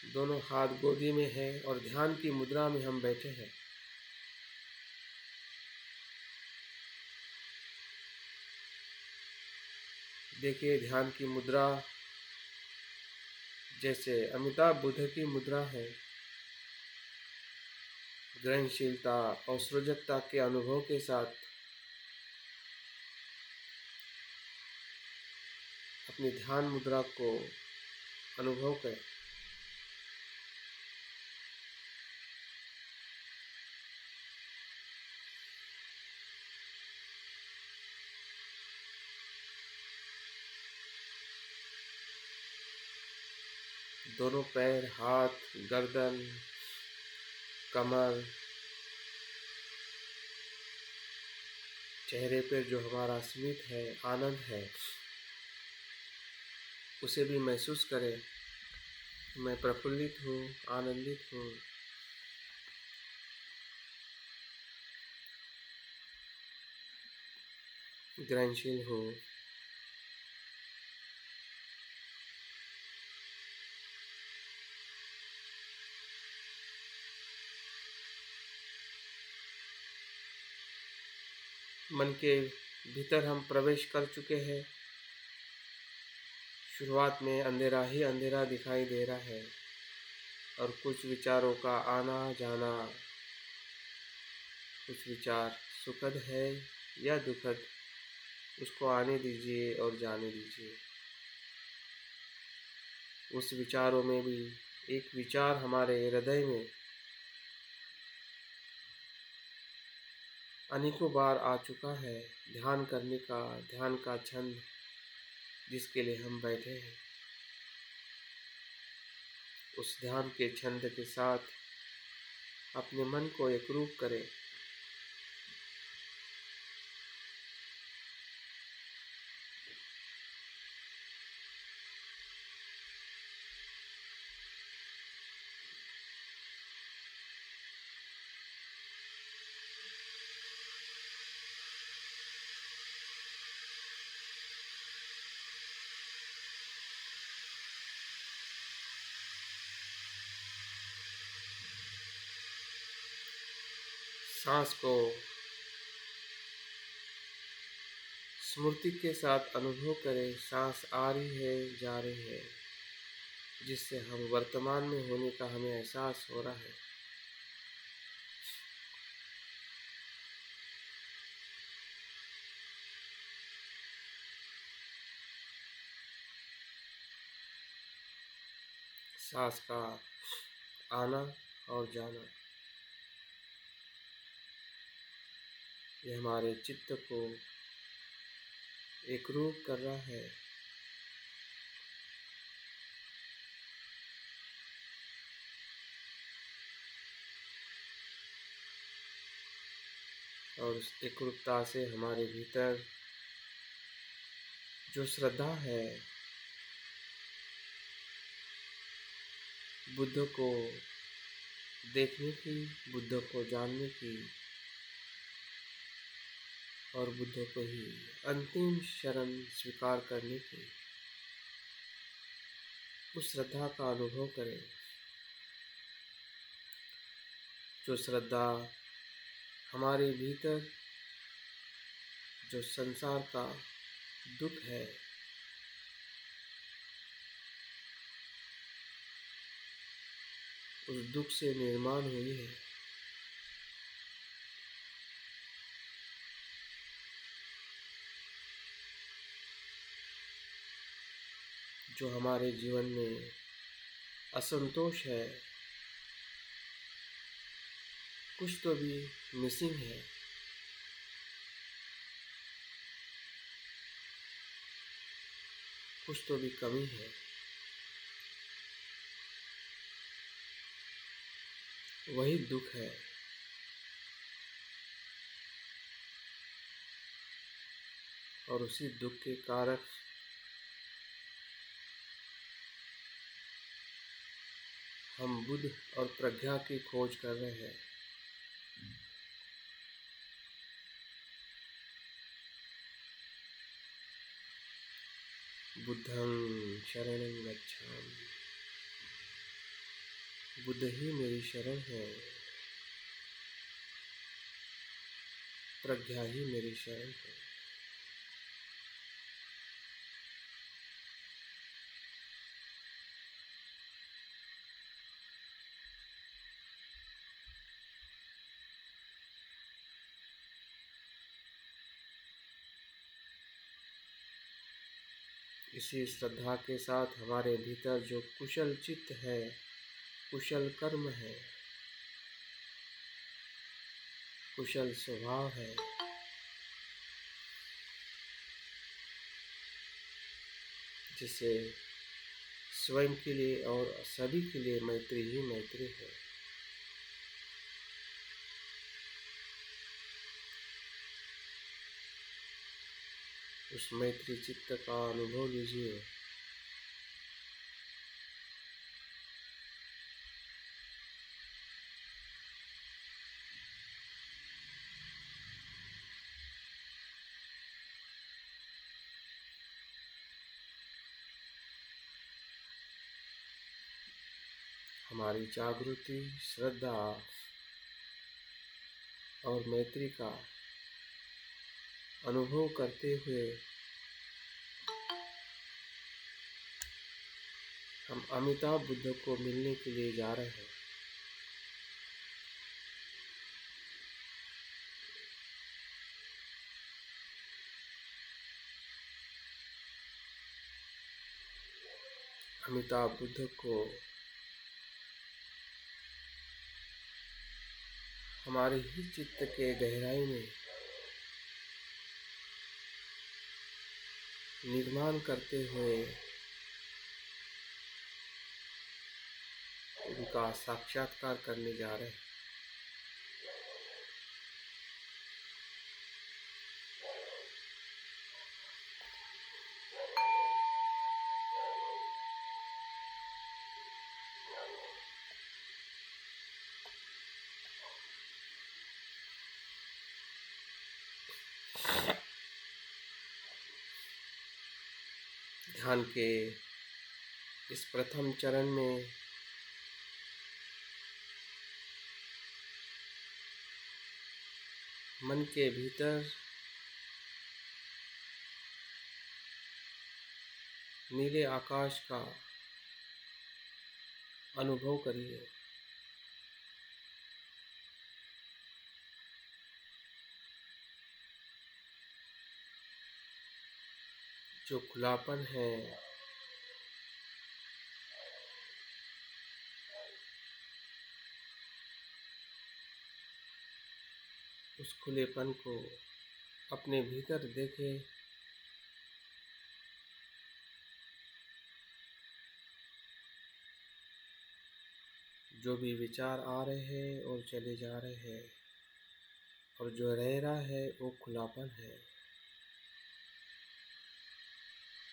दोनों हाथ गोदी में है और ध्यान की मुद्रा में हम बैठे हैं। देखिए, ध्यान की मुद्रा जैसे अमिताभ बुद्ध की मुद्रा है, ग्रहणशीलता और सृजकता के अनुभव के साथ अपनी ध्यान मुद्रा को अनुभव करें। दोनों पैर, हाथ, गर्दन, कमर, चेहरे पर जो हमारा स्मित है, आनंद है, उसे भी महसूस करें। मैं प्रफुल्लित हूँ, आनंदित हूँ। ग्रहणशील हूँ। मन के भीतर हम प्रवेश कर चुके हैं। शुरुआत में अंधेरा ही अंधेरा दिखाई दे रहा है और कुछ विचारों का आना जाना, कुछ विचार सुखद है या दुखद, उसको आने दीजिए और जाने दीजिए। उस विचारों में भी एक विचार हमारे हृदय में अनेकों बार आ चुका है, ध्यान करने का, ध्यान का छंद जिसके लिए हम बैठे हैं। उस ध्यान के छंद के साथ अपने मन को एकरूप करें। सांस को स्मृति के साथ अनुभव करें। सांस आ रही है, जा रही है, जिससे हम वर्तमान में होने का हमें एहसास हो रहा है। सांस का आना और जाना, ये हमारे चित्त को एकरूप कर रहा है। और उस एकरूपता से हमारे भीतर जो श्रद्धा है, बुद्ध को देखने की, बुद्ध को जानने की और बुद्ध को ही अंतिम शरण स्वीकार करने की, उस श्रद्धा का अनुभव करें। जो श्रद्धा हमारे भीतर जो संसार का दुख है, उस दुख से निर्माण हुई है। जो हमारे जीवन में असंतोष है, कुछ तो भी मिसिंग है, कुछ तो भी कमी है, वही दुख है। और उसी दुख के कारक हम बुद्ध और प्रज्ञा की खोज कर रहे हैं। बुद्धं शरणं गच्छामि, बुद्ध ही मेरी शरण है, प्रज्ञा ही मेरी शरण है। इसी श्रद्धा के साथ हमारे भीतर जो कुशल चित्त है, कुशल कर्म है, कुशल स्वभाव है, जिसे स्वयं के लिए और सभी के लिए मैत्री ही मैत्री है, उस मैत्री चित्त का अनुभव लीजिए। हमारी जागृति, श्रद्धा और मैत्री का अनुभव करते हुए हम अमिताभ बुद्ध को मिलने के लिए जा रहे हैं। अमिताभ बुद्ध को हमारे ही चित्त के गहराई में निर्माण करते हुए उनका साक्षात्कार करने जा रहे हैं। ध्यान के इस प्रथम चरण में मन के भीतर नीले आकाश का अनुभव करिए। जो खुलापन है, उस खुलेपन को अपने भीतर देखें। जो भी विचार आ रहे हैं और चले जा रहे हैं, और जो रह रहा है वो खुलापन है।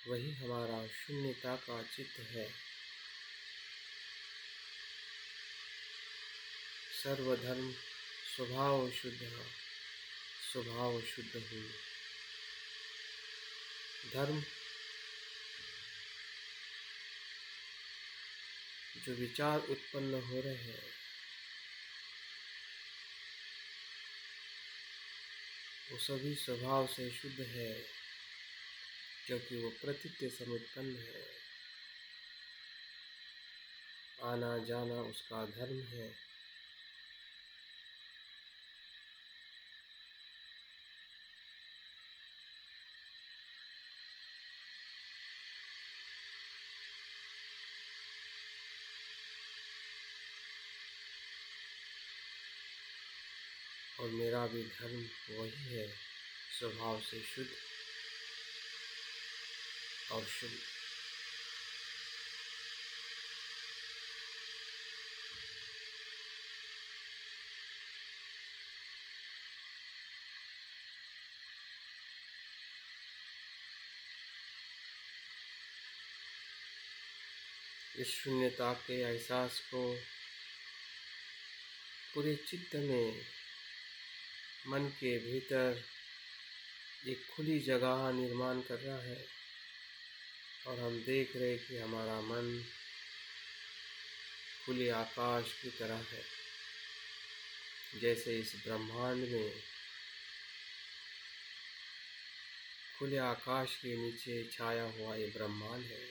वही हमारा शून्यता का चित्त है। सर्वधर्म स्वभाव शुद्ध, स्वभाव शुद्ध हूँ। धर्म जो विचार उत्पन्न हो रहे हैं, वो सभी स्वभाव से शुद्ध है, क्योंकि वो प्रतीत्य समुत्पन्न है। आना जाना उसका धर्म है। और मेरा भी धर्म वही है, स्वभाव से शुद्ध और शुद्ध। इस शून्यता के एहसास को पूरे चित्त में, मन के भीतर एक खुली जगह निर्माण कर रहा है और हम देख रहे कि हमारा मन खुले आकाश की तरह है। जैसे इस ब्रह्मांड में खुले आकाश के नीचे छाया हुआ ये ब्रह्मांड है,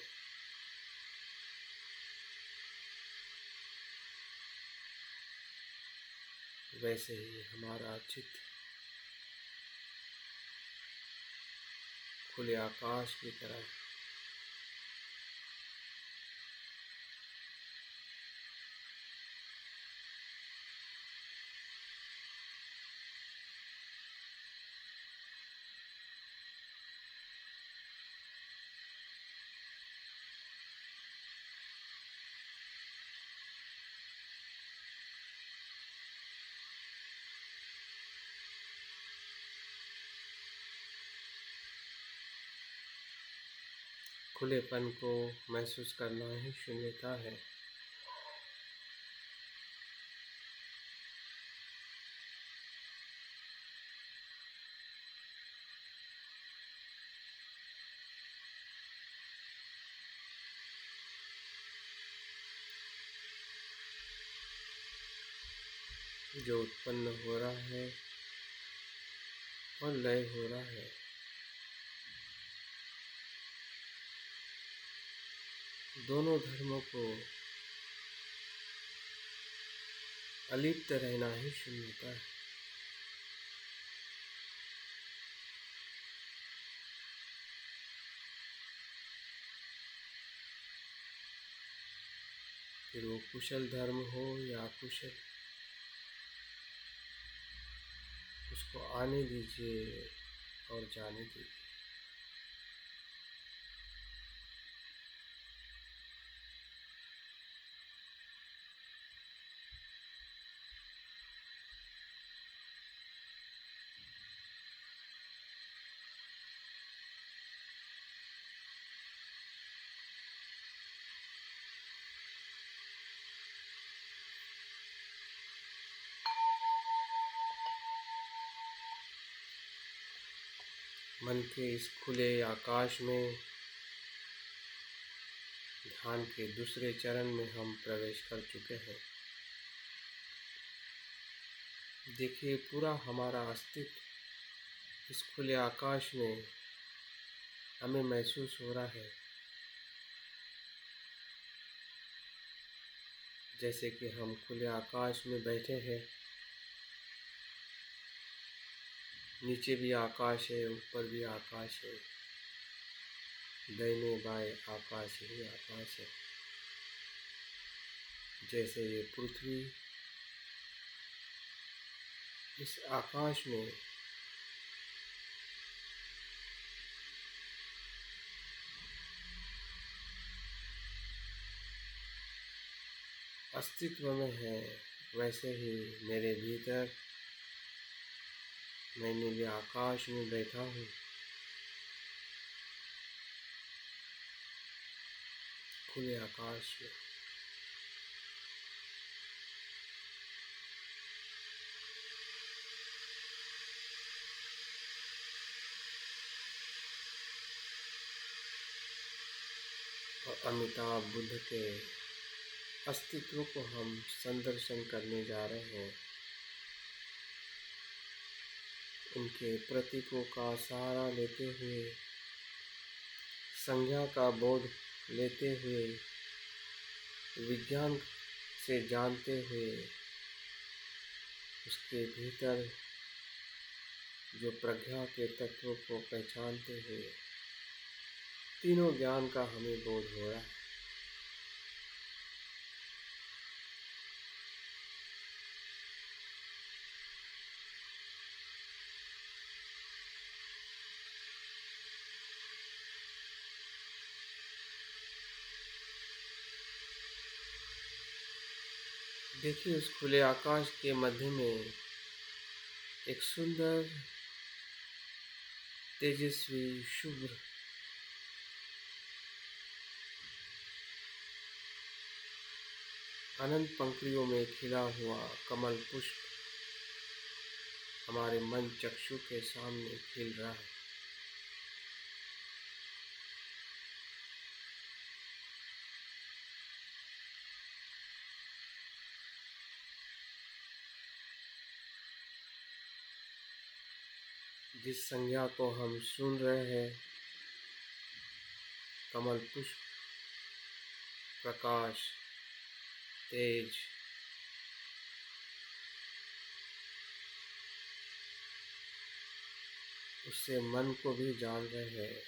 वैसे ही हमारा चित्त खुले आकाश की तरह है। खुलेपन को महसूस करना ही शून्यता है। जो उत्पन्न हो रहा है और लय हो रहा है, दोनों धर्मों को अलिप्त रहना ही शून्यता है। फिर वो कुशल धर्म हो या अकुशल, उसको आने दीजिए और जाने दीजिए। मन के इस खुले आकाश में ध्यान के दूसरे चरण में हम प्रवेश कर चुके हैं। देखिए, पूरा हमारा अस्तित्व इस खुले आकाश में हमें महसूस हो रहा है। जैसे कि हम खुले आकाश में बैठे हैं, नीचे भी आकाश है, ऊपर भी आकाश है, दाहिने बाएं आकाश ही आकाश है। जैसे ये पृथ्वी इस आकाश में अस्तित्व में है, वैसे ही मेरे भीतर मैं नीले आकाश में बैठा हूँ, खुले आकाश में। और अमिताभ बुद्ध के अस्तित्व को हम संदर्शन करने जा रहे हैं। उनके प्रतीकों का सहारा लेते हुए, संज्ञा का बोध लेते हुए, विज्ञान से जानते हुए, उसके भीतर जो प्रज्ञा के तत्वों को पहचानते हुए तीनों ज्ञान का हमें बोध हो रहा है। देखिए, उस खुले आकाश के मध्य में एक सुंदर, तेजस्वी, शुभ्र अनंत पंखुड़ियों में खिला हुआ कमल पुष्प हमारे मन चक्षु के सामने खिल रहा है। जिस संज्ञा को हम सुन रहे हैं, कमल पुष्प, प्रकाश, तेज, उससे मन को भी जान रहे हैं,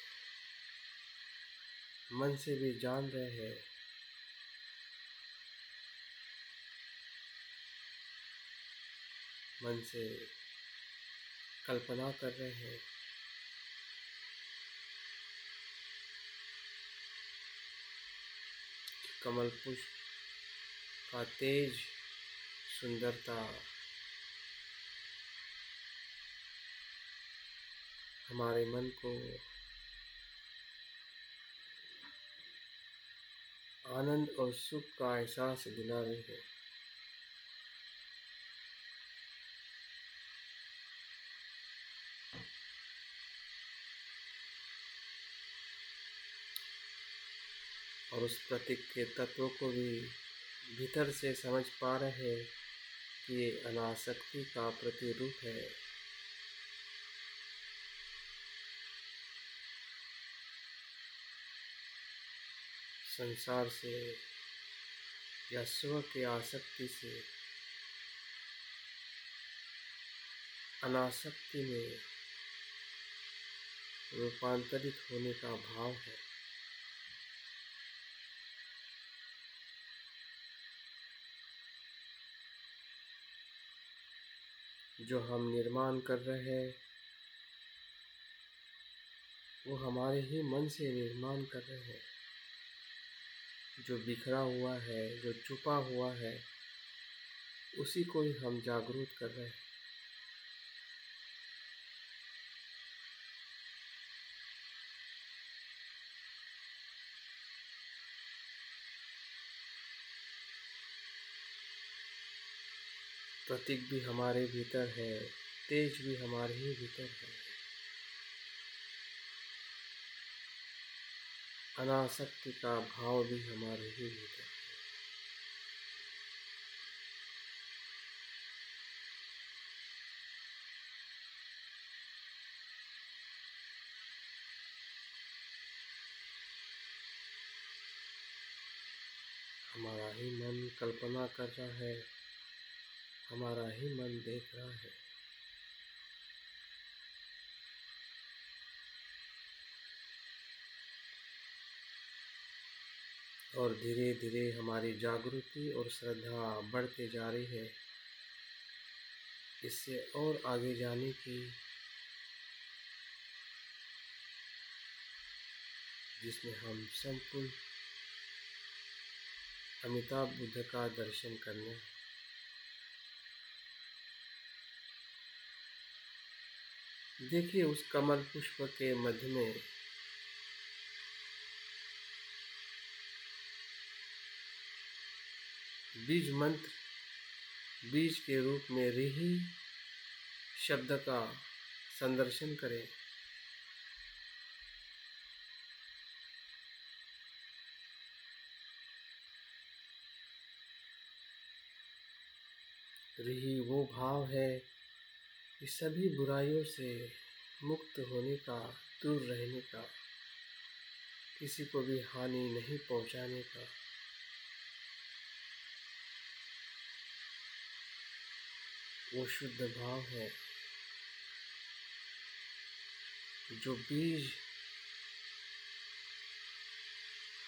मन से भी जान रहे हैं, मन से कल्पना कर रहे हैं कि कमल पुष्प का तेज, सुंदरता हमारे मन को आनंद और सुख का एहसास दिला रही है। और उस प्रतीक के तत्व को भी भीतर से समझ पा रहे हैं कि ये अनासक्ति का प्रतिरूप है। संसार से या स्व की आसक्ति से अनासक्ति में रूपांतरित होने का भाव है। जो हम निर्माण कर रहे हैं वो हमारे ही मन से निर्माण कर रहे हैं। जो बिखरा हुआ है, जो छुपा हुआ है, उसी को ही हम जागरूक कर रहे हैं। प्रतीक भी हमारे भीतर है, तेज भी हमारे ही भीतर है, अनासक्ति का भाव भी हमारे ही भीतर है। हमारा ही मन कल्पना कर रहा है, हमारा ही मन देख रहा है। और धीरे धीरे हमारी जागृति और श्रद्धा बढ़ते जा रही है। इससे और आगे जाने की, जिसमें हम संपूर्ण अमिताभ बुद्ध का दर्शन करने, देखिए उस कमल पुष्प के मध्य में बीज मंत्र, बीज के रूप में रिहि शब्द का संदर्शन करें। रिहि वो भाव है कि सभी बुराइयों से मुक्त होने का, दूर रहने का, किसी को भी हानि नहीं पहुंचाने का। वो शुद्ध भाव है। जो बीज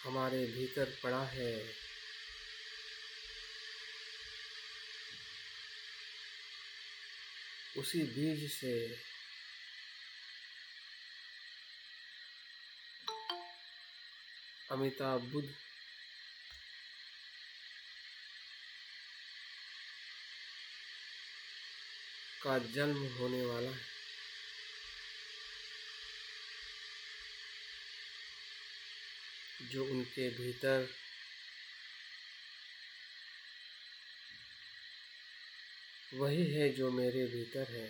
हमारे भीतर पड़ा है, उसी बीज से अमिताभ बुद्ध का जन्म होने वाला है। जो उनके भीतर वही है जो मेरे भीतर है।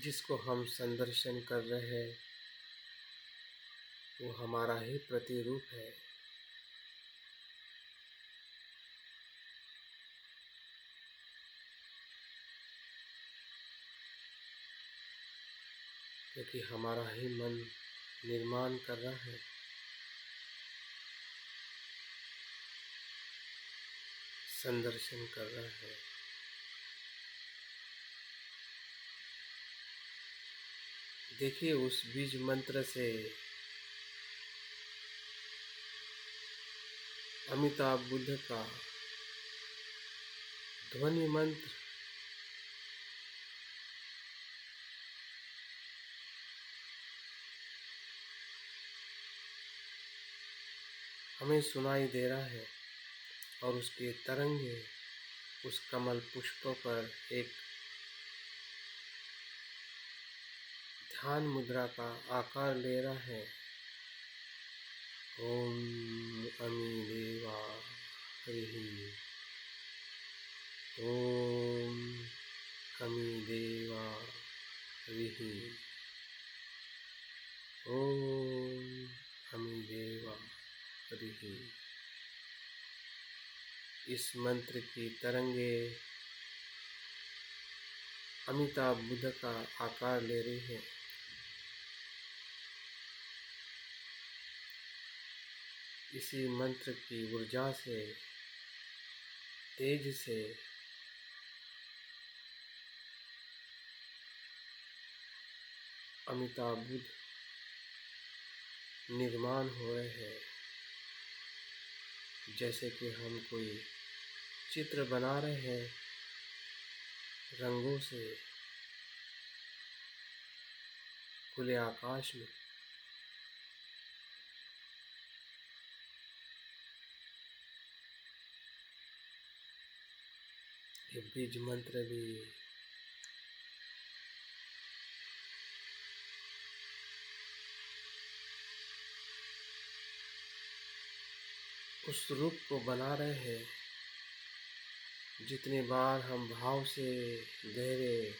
जिसको हम संदर्शन कर रहे हैं वो हमारा ही प्रतिरूप है। क्योंकि हमारा ही मन निर्माण कर रहा है, संदर्शन कर रहा है। देखिए उस बीज मंत्र से अमिताभ बुद्ध का ध्वनि मंत्र हमें सुनाई दे रहा है और उसके तरंगे उस कमल पुष्पों पर एक ध्यान मुद्रा का आकार ले रहा है। ओम अमी देवा हरि। ओम अमी देवा हरि। ओम अमी देवा हरि। इस मंत्र की तरंगे अमिताभ बुद्ध का आकार ले रही है। इसी मंत्र की ऊर्जा से, तेज से अमिताभ बुद्ध निर्माण हो रहे हैं। जैसे कि हम कोई चित्र बना रहे हैं रंगों से खुले आकाश में। ये बीज मंत्र भी उस रूप को बना रहे हैं। जितने बार हम भाव से, गहरे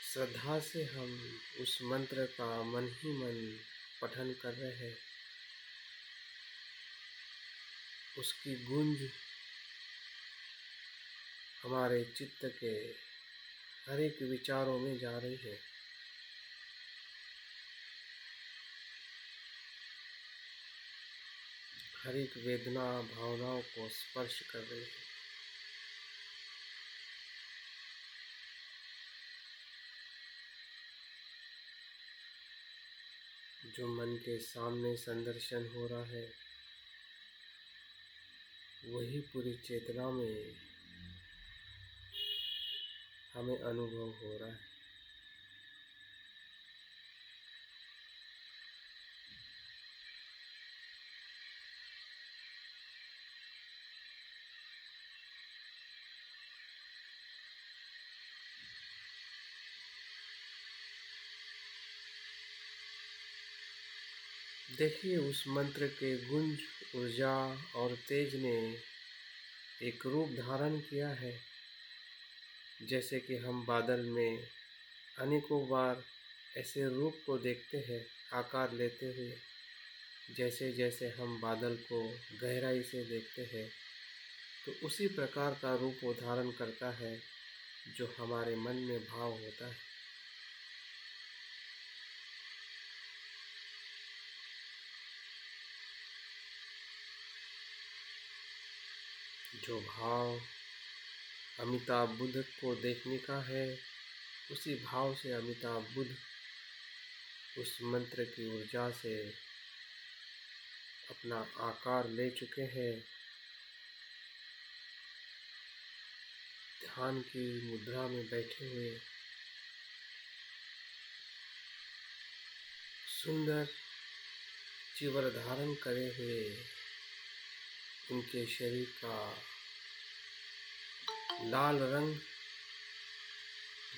श्रद्धा से हम उस मंत्र का मन ही मन पठन कर रहे हैं, उसकी गूंज हमारे चित्त के हर एक विचारों में जा रही है। हर एक वेदना भावनाओं को स्पर्श कर रही है। जो मन के सामने संदर्शन हो रहा है वही पूरी चेतना में हमें अनुभव हो रहा है। देखिए उस मंत्र के गुंज, ऊर्जा और तेज ने एक रूप धारण किया है। जैसे कि हम बादल में अनेकों बार ऐसे रूप को देखते हैं आकार लेते हुए। जैसे जैसे हम बादल को गहराई से देखते हैं तो उसी प्रकार का रूप वो धारण करता है जो हमारे मन में भाव होता है। जो भाव अमिताभ बुद्ध को देखने का है उसी भाव से अमिताभ बुद्ध उस मंत्र की ऊर्जा से अपना आकार ले चुके हैं। ध्यान की मुद्रा में बैठे हुए सुंदर चीवर धारण करे हुए उनके शरीर का लाल रंग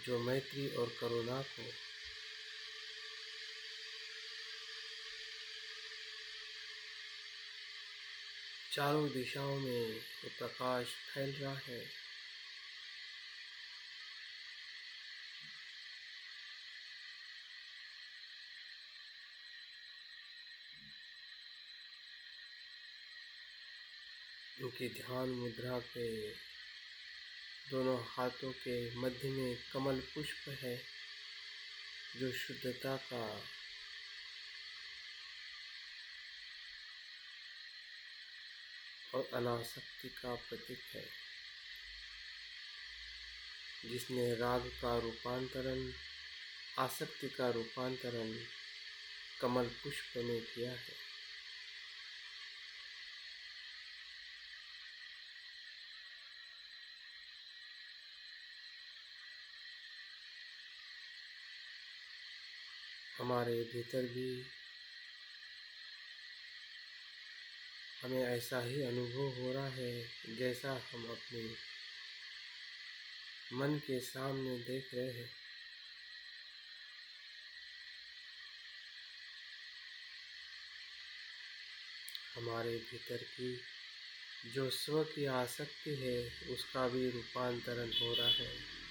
जो मैत्री और करुणा को चारों दिशाओं में वो प्रकाश फैल रहा है। उनकी ध्यान मुद्रा के दोनों हाथों के मध्य में कमल पुष्प है, जो शुद्धता का और अनासक्ति का प्रतीक है, जिसने राग का रूपांतरण, आसक्ति का रूपांतरण कमल पुष्प में किया है। हमारे भीतर भी हमें ऐसा ही अनुभव हो रहा है, जैसा हम अपने मन के सामने देख रहे हैं। हमारे भीतर की जो स्व की आसक्ति है, उसका भी रूपांतरण हो रहा है।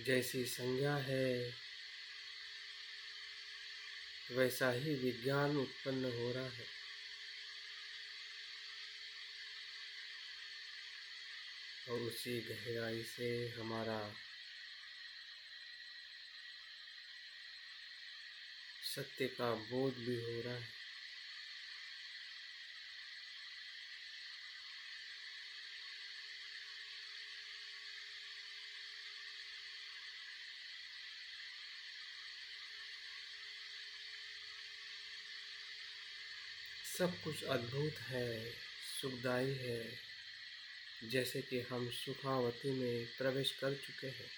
जैसी संज्ञा है, वैसा ही विज्ञान उत्पन्न हो रहा है। और उसी गहराई से हमारा सत्य का बोध भी हो रहा है। सब कुछ अद्भुत है, सुखदायी है, जैसे कि हम सुखावती में प्रवेश कर चुके हैं।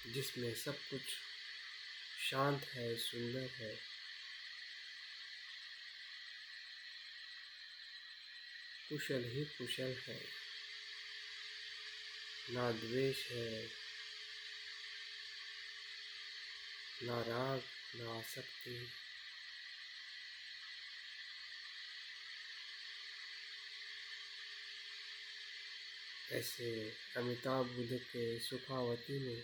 जिसमें सब कुछ शांत है, सुंदर है। कुशल ही कुशल है, ना द्वेष है, ना राग, ना आसक्ति। ऐसे अमिताभ बुद्ध के सुखावती में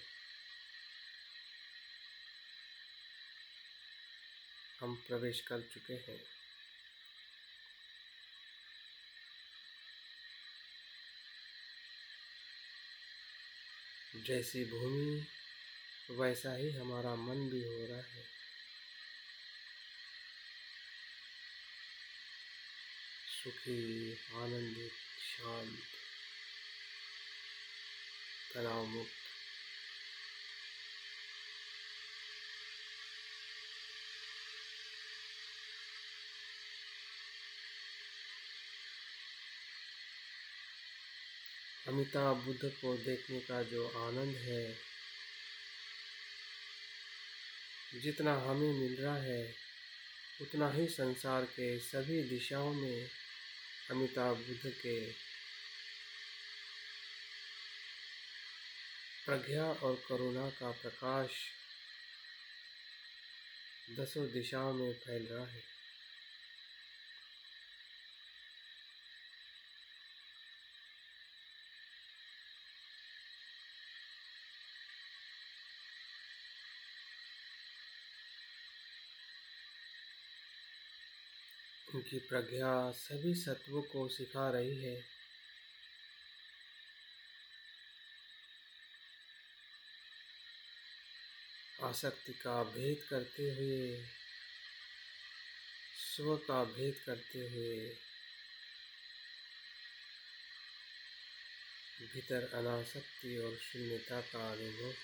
हम प्रवेश कर चुके हैं। जैसी भूमि, वैसा ही हमारा मन भी हो रहा है। सुखी, आनंदित, शांत, तनाव मुक्त। अमिताभ बुद्ध को देखने का जो आनंद है, जितना हमें मिल रहा है, उतना ही संसार के सभी दिशाओं में अमिताभ बुद्ध के प्रज्ञा और करुणा का प्रकाश दसों दिशाओं में फैल रहा है। उनकी प्रज्ञा सभी सत्वों को सिखा रही है। आसक्ति का भेद करते हुए, स्व का भेद करते हुए, भीतर अनासक्ति और शून्यता का अनुभव।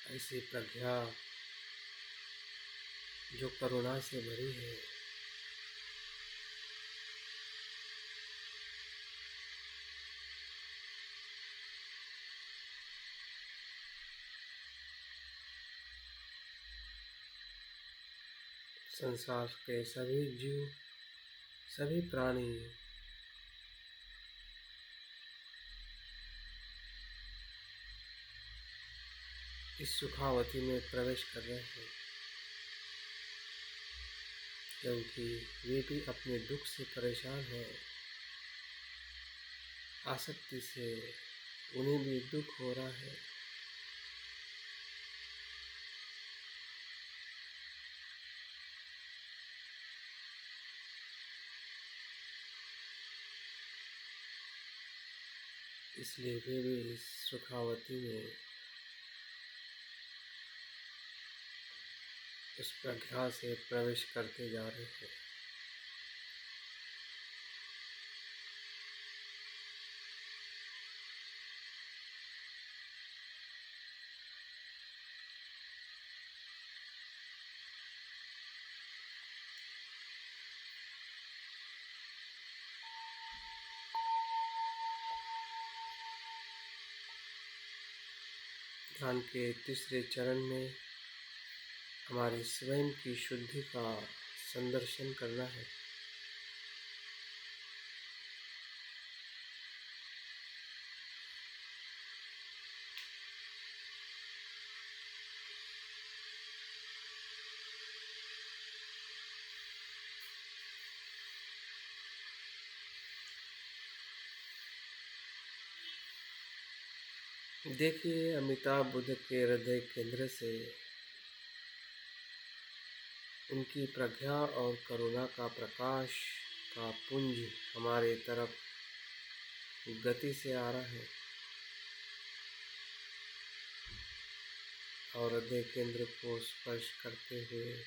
ऐसी प्रज्ञा जो करुणा से भरी है, संसार के सभी जीव, सभी प्राणी इस सुखावती में प्रवेश कर रहे हैं, क्योंकि वे भी अपने दुख से परेशान हैं। आसक्ति से उन्हें भी दुख हो रहा है। इसलिए वे भी इस सुखावती में उस प्रज्ञा से प्रवेश करते जा रहे हैं। ध्यान के तीसरे चरण में हमारी स्वयं की शुद्धि का संदर्शन करना है। देखिए, अमिताभ बुद्ध के हृदय केंद्र से उनकी प्रज्ञा और करुणा का प्रकाश का पुंज हमारे तरफ गति से आ रहा है और हृदय केंद्र को स्पर्श करते हुए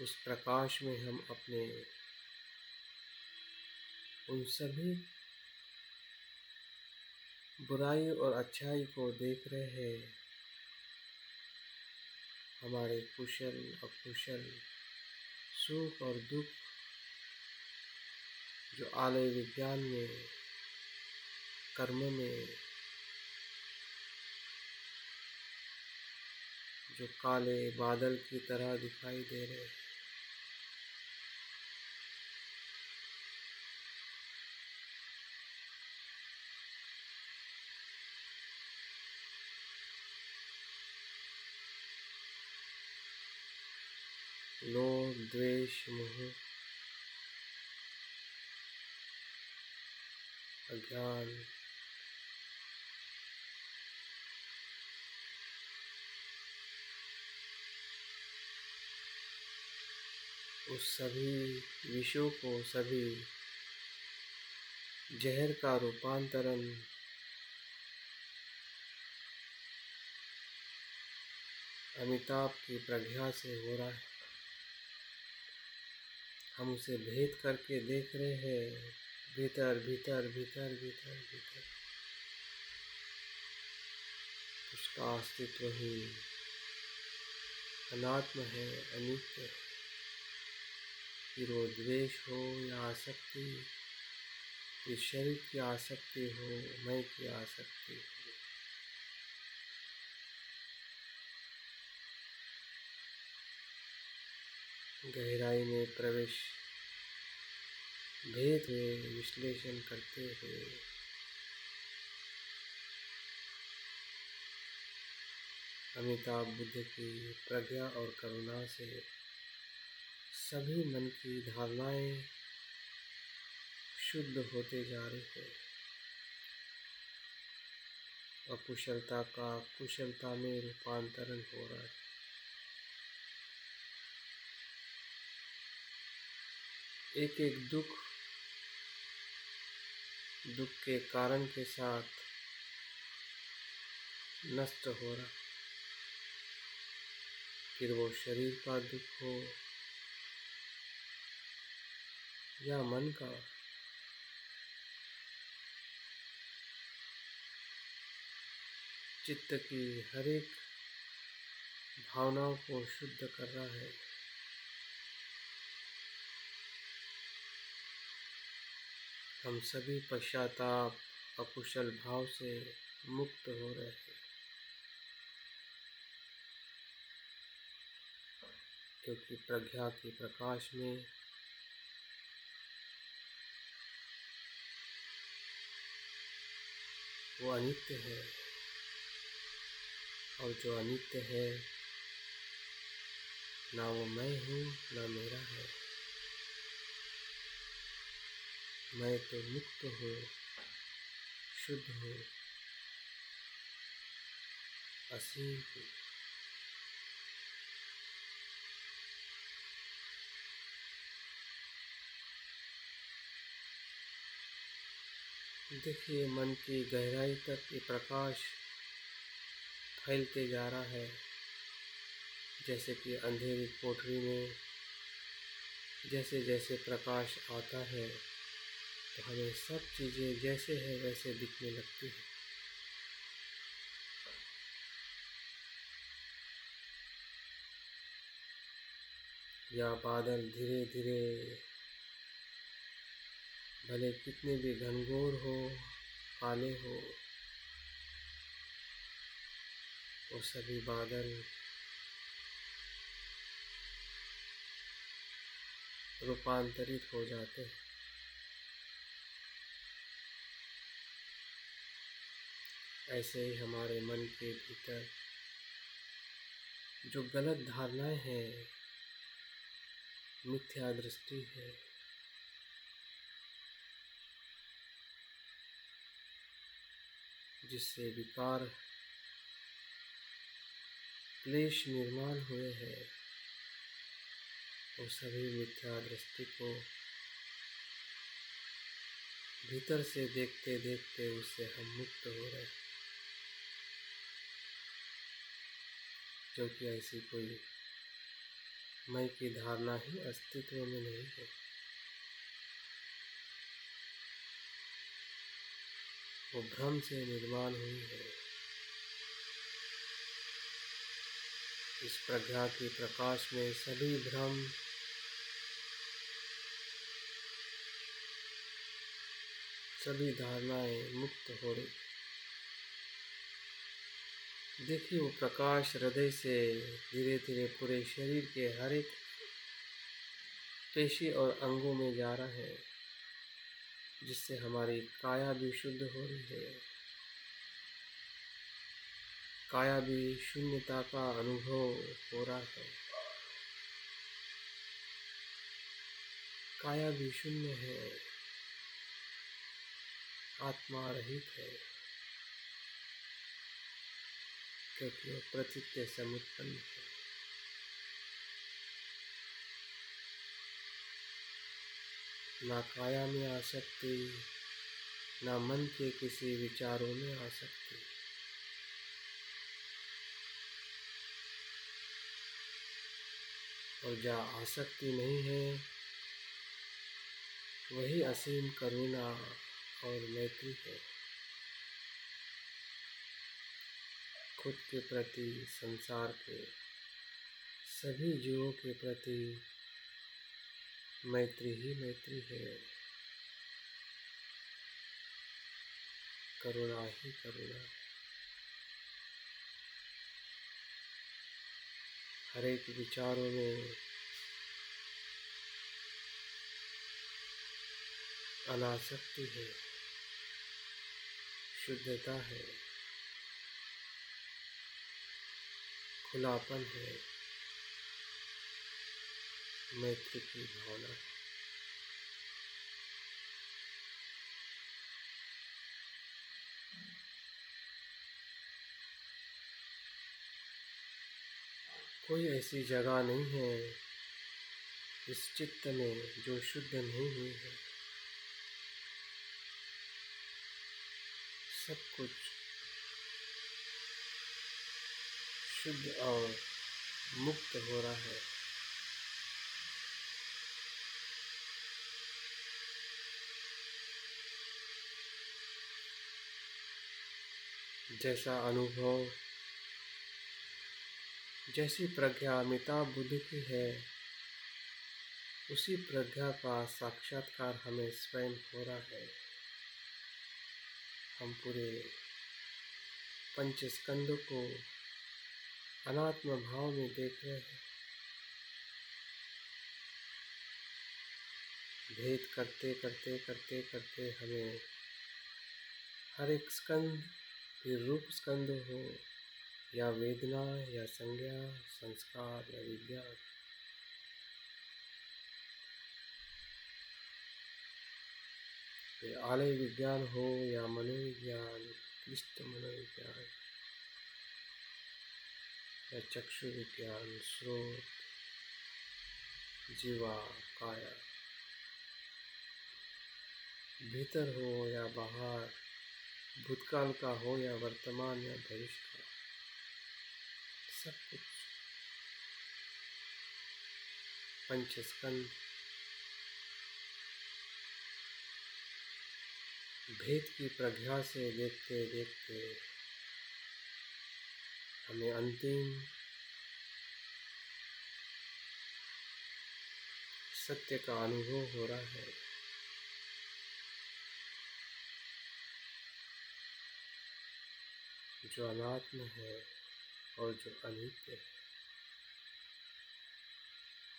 उस प्रकाश में हम अपने उन सभी बुराई और अच्छाई को देख रहे हैं। हमारे कुशल अकुशल, सुख और दुख, जो आलय विज्ञान में, कर्म में, जो काले बादल की तरह दिखाई दे रहे हैं। लोभ, द्वेष, मोह, अज्ञान, उस सभी विषयों को, सभी जहर का रूपांतरण अमिताभ की प्रज्ञा से हो रहा है। हम उसे भेद करके देख रहे हैं, भीतर भीतर भीतर भीतर भीतर उसका अस्तित्व ही अनात्म है, अनित्य है। फिर वो द्वेष हो या आसक्ति, फिर शरीर की आसक्ति हो, मैं की आसक्ति हो, गहराई में प्रवेश, भेद में विश्लेषण करते हुए अमिताभ बुद्ध की प्रज्ञा और करुणा से सभी मन की धारणाएं शुद्ध होते जा रहे हैं। अकुशलता का कुशलता में रूपांतरण हो रहा है। एक एक दुख, दुख के कारण के साथ नष्ट हो रहा। फिर वो शरीर का दुख हो या मन का, चित्त की हर एक भावनाओं को शुद्ध कर रहा है। हम सभी पश्चाताप, अकुशल भाव से मुक्त हो रहे हैं। क्योंकि प्रज्ञा के प्रकाश में वो अनित्य है, और जो अनित्य है ना वो मैं हूँ ना मेरा है। मैं तो मुक्त हूँ, शुद्ध हूँ, असीम हूँ। देखिए, मन की गहराई तक ये प्रकाश फैलते जा रहा है। जैसे कि अंधेरी कोठरी में जैसे जैसे प्रकाश आता है तो हमें सब चीज़ें जैसे है वैसे दिखने लगती है। या बादल धीरे धीरे भले कितने भी घनघोर हो, काले हो, वो सभी बादल रूपांतरित हो जाते हैं। ऐसे ही हमारे मन के भीतर जो गलत धारणाएं हैं, मिथ्या दृष्टि है, जिससे विकार क्लेश निर्माण हुए हैं, वो सभी मिथ्या दृष्टि को भीतर से देखते देखते उससे हम मुक्त हो रहे हैं। क्योंकि ऐसी कोई मैं की धारणा ही अस्तित्व में नहीं है। वो भ्रम से निर्माण हुई है। इस प्रज्ञा के प्रकाश में सभी भ्रम, सभी धारणाएं मुक्त हो रही। देखिए, वो प्रकाश हृदय से धीरे धीरे पूरे शरीर के हर एक पेशी और अंगों में जा रहा है, जिससे हमारी काया भी शुद्ध हो रही है। काया भी शून्यता का अनुभव हो रहा है। काया भी शून्य है, आत्मा रहित है, क्योंकि वो प्रतीत्य समुत्पन्न है। ना काया में आसक्ति, ना मन के किसी विचारों में आसक्ति। और जहाँ आसक्ति नहीं है, वही असीम करुणा और मैत्री है। खुद के प्रति, संसार के सभी जीवों के प्रति मैत्री ही मैत्री है, करुणा ही करुणा। हर एक विचारों में अनासक्ति है, शुद्धता है, खुलापन है, मैत्री की भावना। कोई ऐसी जगह नहीं है इस चित्त में जो शुद्ध नहीं हुई है। सब कुछ शुद्ध और मुक्त हो रहा है। जैसा अनुभव, जैसी प्रज्ञा अमिताभ बुद्ध की है, उसी प्रज्ञा का साक्षात्कार हमें स्वयं हो रहा है। हम पूरे पंच स्कंदों को अनात्म भाव में देख रहे हैं। भेद करते करते करते करते हमें हर एक स्कंद, फिर रूप स्कंद हो या वेदना या संज्ञा, संस्कार या विज्ञान, फिर आलय विज्ञान हो या मनोविज्ञान, क्लिष्ट मनोविज्ञान या चक्षु विज्ञान, स्रोत, जीवा, काया, भीतर हो या बाहर, भूतकाल का हो या वर्तमान या भविष्य का, सब कुछ पंचस्कंद भेद की प्रज्ञा से देखते देखते हमें अंतिम सत्य का अनुभव हो रहा है। जो अनात्म है और जो अनित्य है,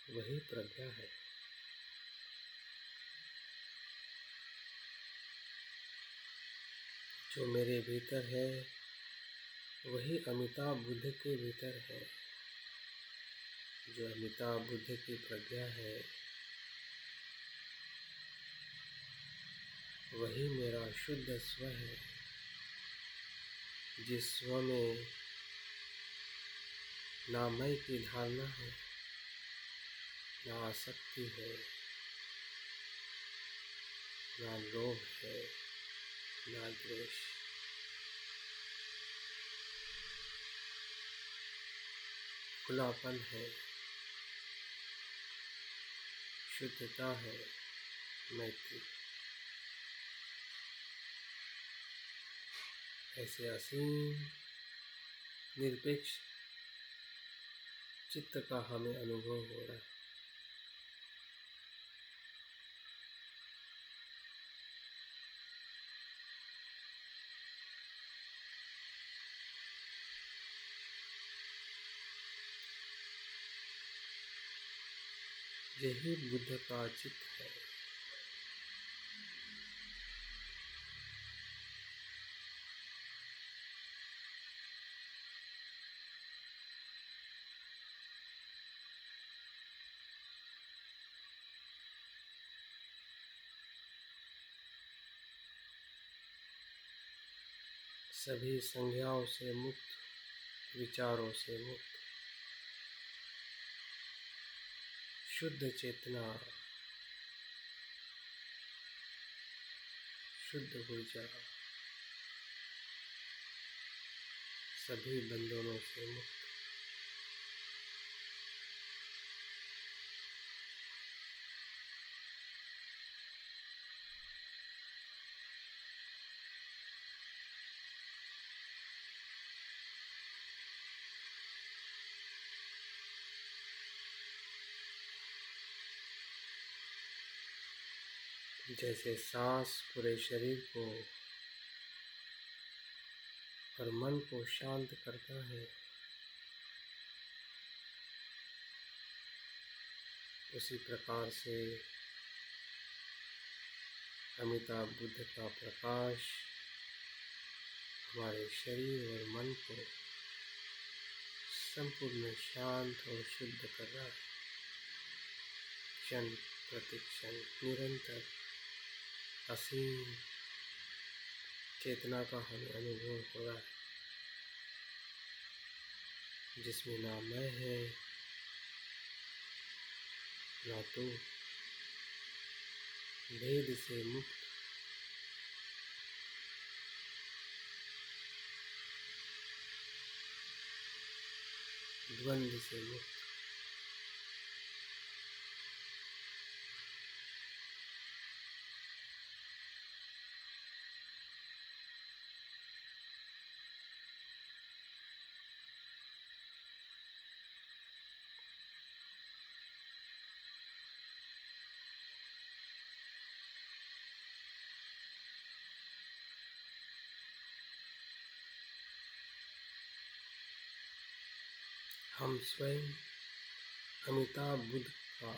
वही प्रज्ञा है। जो मेरे भीतर है वही अमिताभ बुद्ध के भीतर है। जो अमिताभ बुद्ध की प्रज्ञा है वही मेरा शुद्ध स्व है। जिस स्व में ना मैं की धारणा है, ना आसक्ति है, ना लोभ है, ना द्वेष, खुलापन है, शुद्धता है, मैत्री। ऐसे असीम निरपेक्ष चित्त का हमें अनुभव हो रहा है। यही बुद्ध का चित्त है। सभी संज्ञाओं से मुक्त, विचारों से मुक्त, शुद्ध चेतना, शुद्ध ऊर्जा, सभी बंधनों से मुक्त। जैसे सांस पूरे शरीर को और मन को शांत करता है, उसी प्रकार से अमिताभ बुद्ध का प्रकाश हमारे शरीर और मन को संपूर्ण शांत और शुद्ध कर रहा है। क्षण प्रतिक्षण निरंतर असीम चेतना का हमें अनुभव हो रहा है, जिसमें ना मैं है ना तू, भेद से मुक्त, द्वंद्व से मुक्त। हम स्वयं अमिताभ बुद्ध का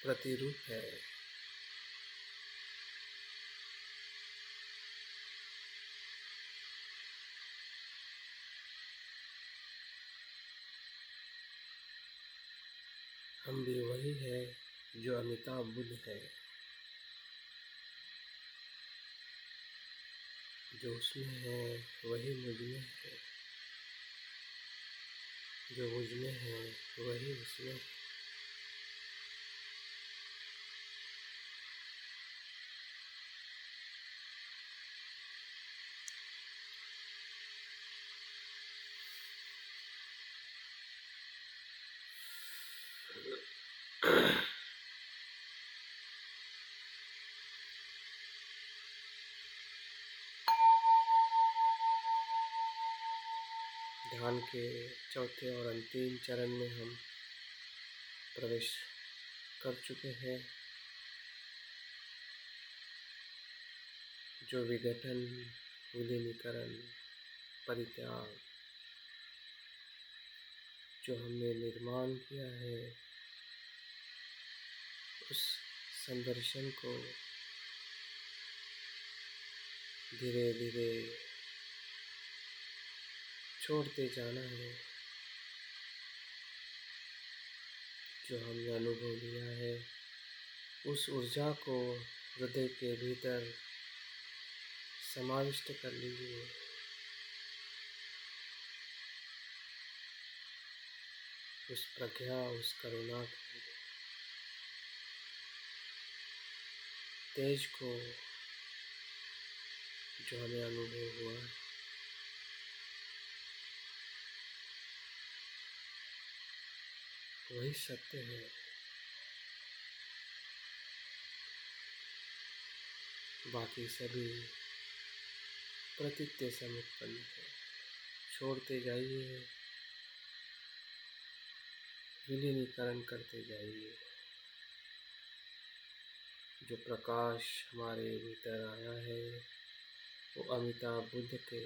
प्रतिरूप है। हम भी वही है जो अमिताभ बुद्ध है, जो उसमें है वही मुझ में है, जो मुझ में है वही उसमें है। ध्यान के चौथे और अंतिम चरण में हम प्रवेश कर चुके हैं, जो विघटन, विलीनीकरण, परित्याग, जो हमने निर्माण किया है, उस संदर्शन को धीरे धीरे छोड़ते जाना है। जो हमने अनुभव लिया है, उस ऊर्जा को हृदय के भीतर समाविष्ट कर लीजिए। उस प्रज्ञा, उस करुणा के तेज को जो हमें अनुभव हुआ है, वही सत्य है। बाकी सभी प्रतीत्य से उत्पन्न है। छोड़ते जाइए, विलीनीकरण करते जाइए। जो प्रकाश हमारे भीतर आया है, वो अमिताभ बुद्ध के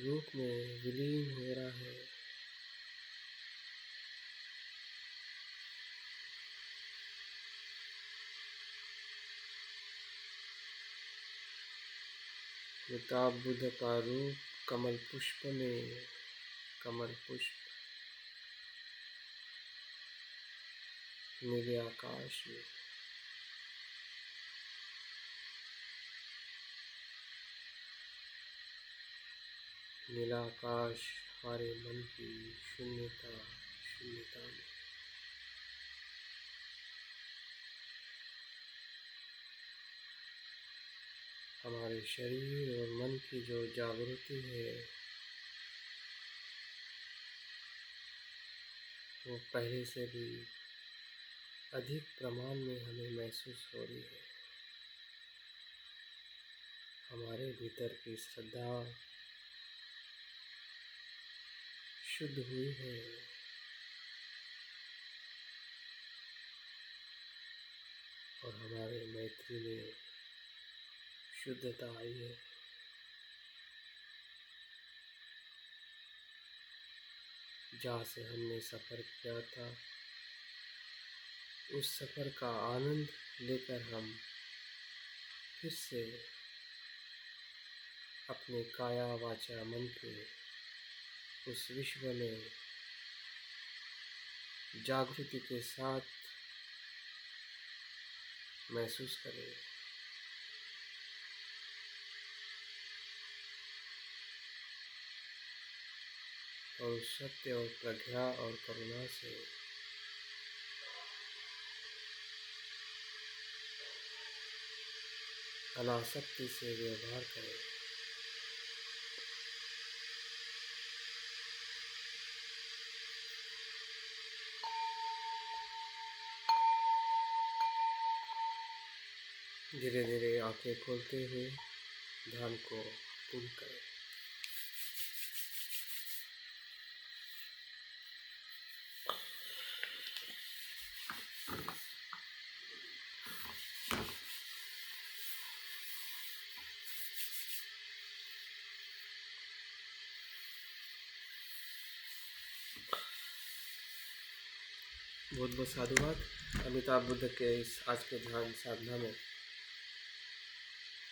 रूप में विलीन हो रहा है। अमिताभ बुद्ध का रूप कमल पुष्प में, कमल पुष्प नीले आकाश में, नीला आकाश हमारे मन की शून्यता, शून्यता में। हमारे शरीर और मन की जो जागृति है, वो पहले से भी अधिक प्रमाण में हमें महसूस हो रही है। हमारे भीतर की श्रद्धा शुद्ध हुई है, और हमारे मैत्री में शुद्धता आई है। जहाँ से हमने सफ़र किया था, उस सफ़र का आनंद लेकर हम फिर से अपने काया वाचा मन के उस विश्व में जागृति के साथ महसूस करें। और उस सत्य और प्रज्ञा और करुणा से अनासक्ति से व्यवहार करें। धीरे धीरे आंखें खोलते हुए ध्यान को पूर्ण करें। बहुत बहुत साधुवाद। अमिताभ बुद्ध के इस आज के ध्यान साधना में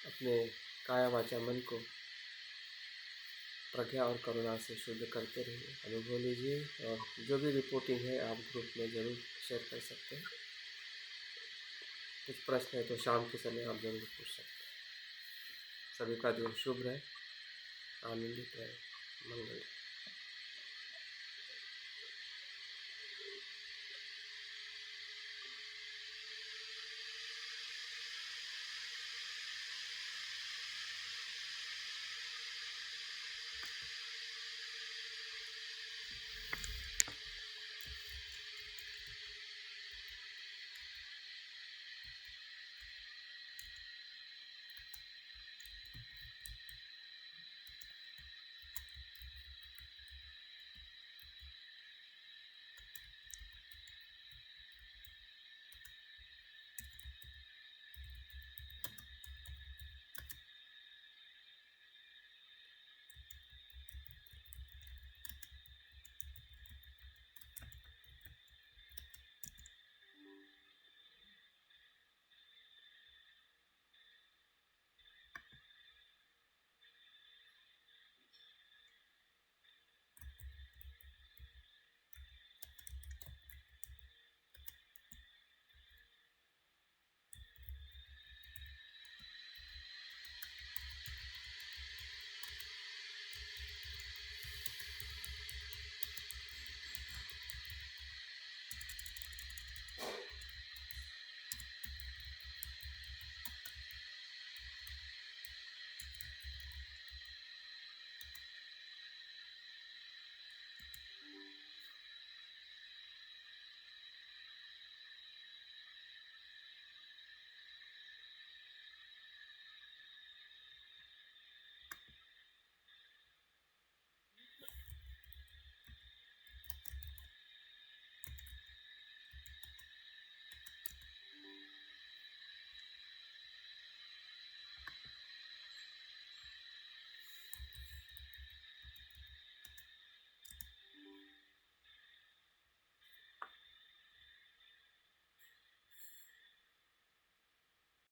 अपने काया वाचा मन को प्रज्ञा और करुणा से शुद्ध करते रहिए, अनुभव लीजिए। और जो भी रिपोर्टिंग है आप ग्रुप में ज़रूर शेयर कर सकते हैं। कुछ प्रश्न है तो शाम के समय आप ज़रूर पूछ सकते हैं। सभी का दिन शुभ रहे, आनंदित रहे, मंगल रहे।